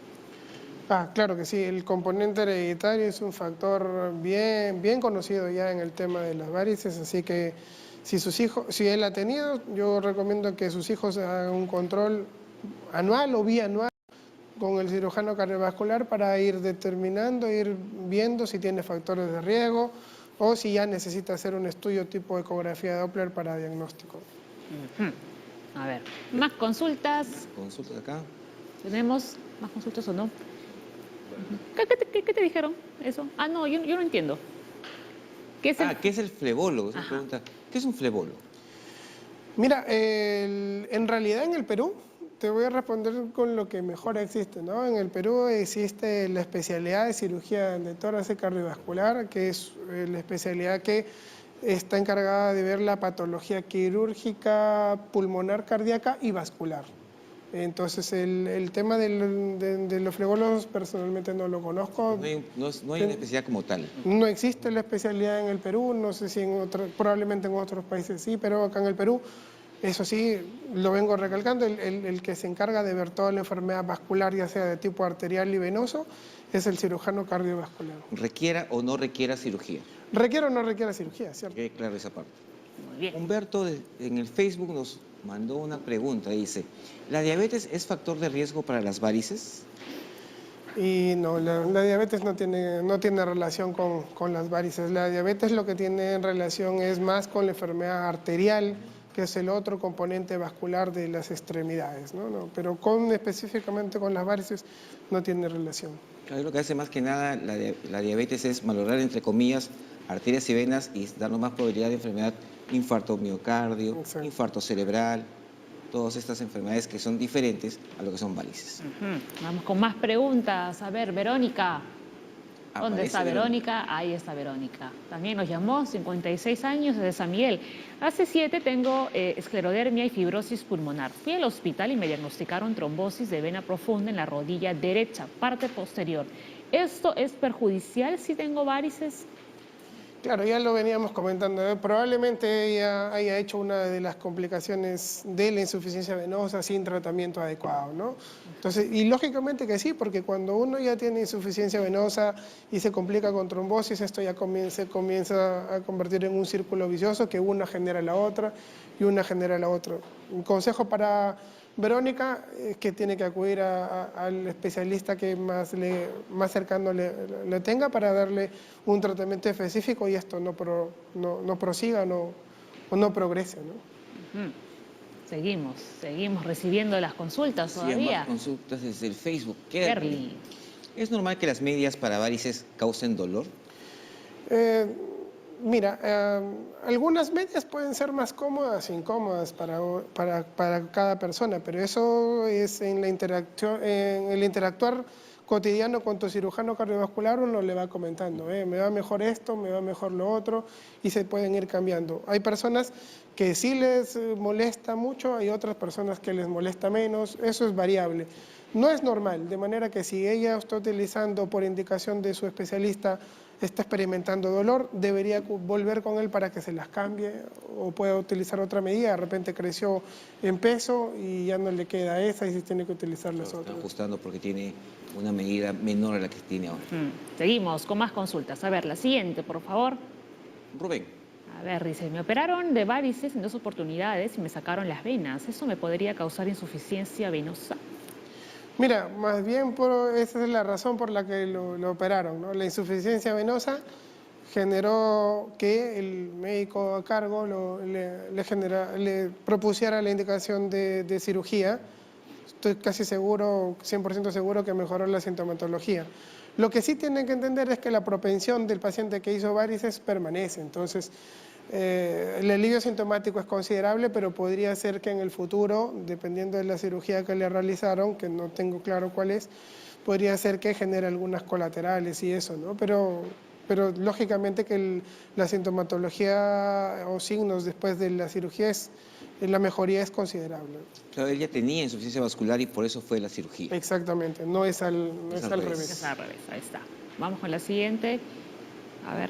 Claro que sí, el componente hereditario es un factor bien conocido ya en el tema de las varices, así que si él ha tenido, yo recomiendo que sus hijos hagan un control anual o bianual con el cirujano cardiovascular para ir determinando, ir viendo si tiene factores de riesgo o si ya necesita hacer un estudio tipo ecografía Doppler para diagnóstico. A ver, ¿más consultas? Consultas acá. ¿Tenemos más consultas o no? ¿Qué te dijeron eso? No, yo no entiendo. ¿Qué es el flebólogo? Esa pregunta. ¿Qué es un flebólogo? Mira, en realidad en el Perú, te voy a responder con lo que mejor existe, ¿no? En el Perú existe la especialidad de cirugía de tórax cardiovascular, que es la especialidad que está encargada de ver la patología quirúrgica, pulmonar, cardíaca y vascular. Entonces, el tema de los flebólogos personalmente no lo conozco. No hay una especialidad como tal. No existe la especialidad en el Perú, no sé si probablemente en otros países sí, pero acá en el Perú, eso sí, lo vengo recalcando, el que se encarga de ver toda la enfermedad vascular, ya sea de tipo arterial y venoso, es el cirujano cardiovascular. ¿Requiera o no requiera cirugía? ¿Requiere o no requiere cirugía? ¿Cierto? Que claro esa parte. Muy bien. Humberto en el Facebook nos mandó una pregunta, dice: ¿la diabetes es factor de riesgo para las varices? Y no, la diabetes no tiene relación con las varices. La diabetes lo que tiene en relación es más con la enfermedad arterial, que es el otro componente vascular de las extremidades, ¿no? Pero específicamente con las varices no tiene relación. Claro, lo que hace más que nada la diabetes es malograr, entre comillas, arterias y venas y darnos más probabilidad de enfermedad, infarto miocardio, infarto cerebral, todas estas enfermedades que son diferentes a lo que son varices. Vamos con más preguntas. A ver, Verónica. ¿Dónde está Verónica? Ahí está Verónica. También nos llamó, 56 años, desde San Miguel. Hace 7 tengo esclerodermia y fibrosis pulmonar. Fui al hospital y me diagnosticaron trombosis de vena profunda en la rodilla derecha, parte posterior. ¿Esto es perjudicial si tengo varices? Claro, ya lo veníamos comentando. Probablemente ella haya hecho una de las complicaciones de la insuficiencia venosa sin tratamiento adecuado, ¿no? Entonces, y lógicamente que sí, porque cuando uno ya tiene insuficiencia venosa y se complica con trombosis, esto ya comienza a convertir en un círculo vicioso que una genera la otra y una genera la otra. Un consejo para Verónica es que tiene que acudir al especialista que más cercano le tenga para darle un tratamiento específico y esto no prosiga o no progrese, ¿no? Seguimos recibiendo las consultas todavía. Más consultas desde el Facebook. Kerly. ¿Es normal que las medias para varices causen dolor? Mira, algunas medias pueden ser más cómodas e incómodas para cada persona, pero eso es en la interacción, en el interactuar cotidiano con tu cirujano cardiovascular. Uno le va comentando, me va mejor esto, me va mejor lo otro, y se pueden ir cambiando. Hay personas que sí les molesta mucho, hay otras personas que les molesta menos, eso es variable. No es normal, de manera que si ella está utilizando por indicación de su especialista, está experimentando dolor, debería volver con él para que se las cambie o pueda utilizar otra medida. De repente creció en peso y ya no le queda esa y se tiene que utilizar las Está otras. ajustando porque tiene una medida menor a la que tiene ahora. Seguimos con más consultas. A ver, la siguiente, por favor. Rubén. A ver, dice, me operaron de varices en 2 oportunidades y me sacaron las venas. ¿Eso me podría causar insuficiencia venosa? Mira, más bien esa es la razón por la que lo operaron, ¿no? La insuficiencia venosa generó que el médico a cargo le propusiera la indicación de cirugía. Estoy casi seguro, 100% seguro que mejoró la sintomatología. Lo que sí tienen que entender es que la propensión del paciente que hizo varices permanece. Entonces, el alivio sintomático es considerable, pero podría ser que en el futuro, dependiendo de la cirugía que le realizaron, que no tengo claro cuál es, podría ser que genere algunas colaterales y eso, ¿no? Pero lógicamente que la sintomatología o signos después de la cirugía la mejoría es considerable. Claro, ella tenía insuficiencia vascular y por eso fue la cirugía. Exactamente, no es al revés. Es al revés, ahí está. Vamos con la siguiente. A ver.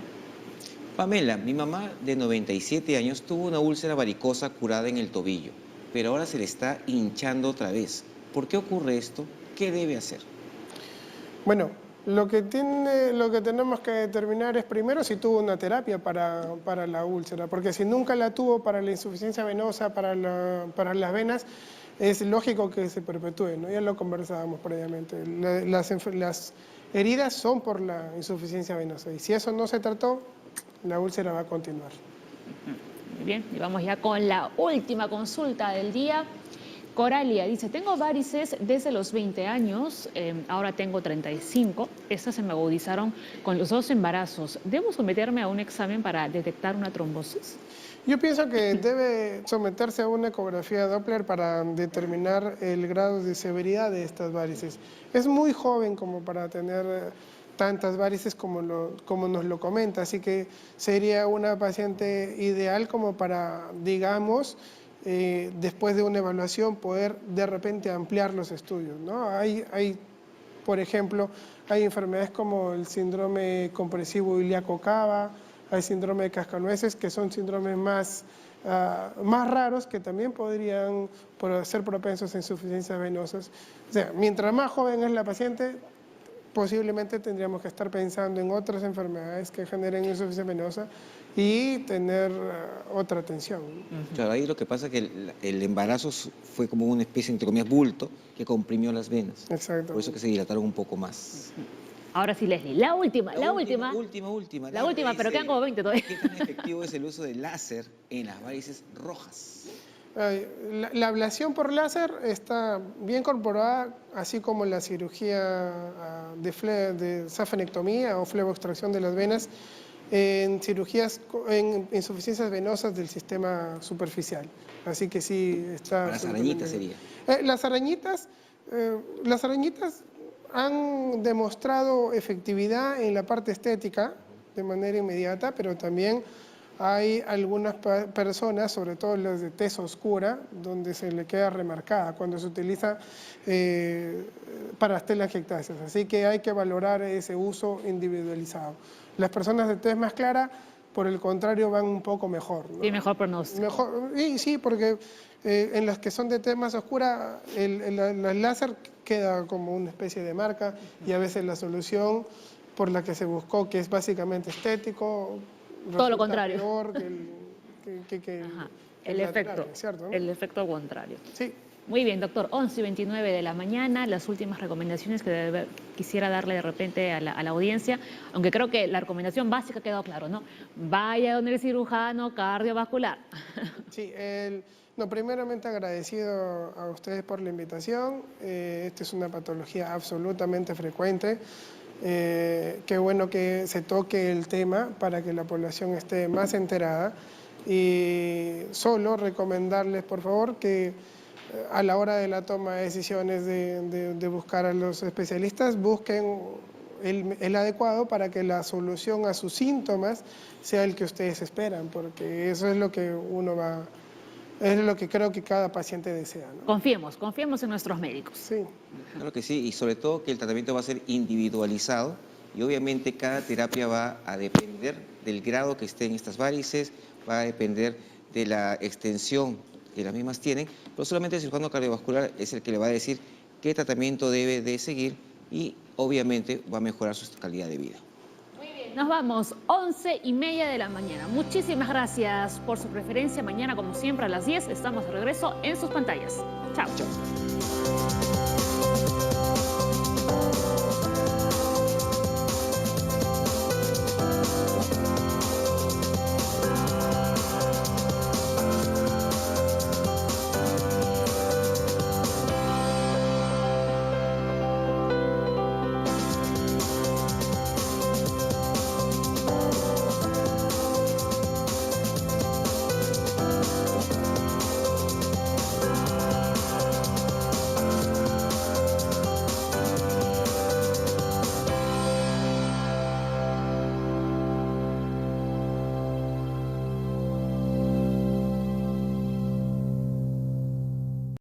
Pamela, mi mamá de 97 años tuvo una úlcera varicosa curada en el tobillo, pero ahora se le está hinchando otra vez. ¿Por qué ocurre esto? ¿Qué debe hacer? Bueno, lo que tenemos que determinar es primero si tuvo una terapia para la úlcera, porque si nunca la tuvo para la insuficiencia venosa, para las venas, es lógico que se perpetúe, ¿no? Ya lo conversábamos previamente. Las heridas son por la insuficiencia venosa y si eso no se trató, la úlcera va a continuar. Muy bien, y vamos ya con la última consulta del día. Coralia dice, tengo varices desde los 20 años, ahora tengo 35. Estas se me agudizaron con los 2 embarazos. ¿Debo someterme a un examen para detectar una trombosis? Yo pienso que debe someterse a una ecografía Doppler para determinar el grado de severidad de estas varices. Es muy joven como para tener tantas varices como nos lo comenta, así que sería una paciente ideal como para, digamos, después de una evaluación poder de repente ampliar los estudios, ¿no? Por ejemplo, hay enfermedades como el síndrome compresivo ilíaco cava, hay síndrome de cascanueces, que son síndromes más raros que también podrían ser propensos a insuficiencias venosas. O sea, mientras más joven es la paciente, posiblemente tendríamos que estar pensando en otras enfermedades que generen insuficiencia venosa y tener otra atención. Claro, ahí lo que pasa es que el embarazo fue como una especie, entre comillas, bulto que comprimió las venas. Exacto. Por eso que se dilataron un poco más. Ahora sí, Leslie, la última. Última. La última, pero quedan como 20 todavía. ¿Qué tan efectivo es el uso del láser en las varices rojas? La ablación por láser está bien incorporada, así como la cirugía de safenectomía o fleboextracción de las venas en cirugías, en insuficiencias venosas del sistema superficial. Así que sí está... Las arañitas sería. Las arañitas han demostrado efectividad en la parte estética de manera inmediata, pero también hay algunas personas, sobre todo las de tez oscura, donde se le queda remarcada cuando se utiliza para telangiectasias. Así que hay que valorar ese uso individualizado. Las personas de tez más clara, por el contrario, van un poco mejor, ¿no? Sí, mejor pronóstico. Sí, porque en las que son de tez más oscura, el láser queda como una especie de marca y a veces la solución por la que se buscó, que es básicamente estético, todo lo contrario. Peor que el efecto, ¿cierto, no? El efecto contrario. Sí. Muy bien, doctor. 11:29 de la mañana. Las últimas recomendaciones que quisiera darle de repente a la audiencia, aunque creo que la recomendación básica ha quedado claro, ¿no? Vaya donde el cirujano cardiovascular. Sí, primeramente agradecido a ustedes por la invitación. Esta es una patología absolutamente frecuente. Qué bueno que se toque el tema para que la población esté más enterada. Y solo recomendarles, por favor, que a la hora de la toma de decisiones de buscar a los especialistas, busquen el adecuado para que la solución a sus síntomas sea el que ustedes esperan, porque eso es lo que es lo que creo que cada paciente desea, ¿no? Confiemos en nuestros médicos. Sí. Claro que sí, y sobre todo que el tratamiento va a ser individualizado y obviamente cada terapia va a depender del grado que estén estas varices, va a depender de la extensión que las mismas tienen, pero solamente el cirujano cardiovascular es el que le va a decir qué tratamiento debe de seguir y obviamente va a mejorar su calidad de vida. Nos vamos, 11:30 de la mañana. Muchísimas gracias por su preferencia. Mañana, como siempre, a las 10 estamos de regreso en sus pantallas. Chao. Chao.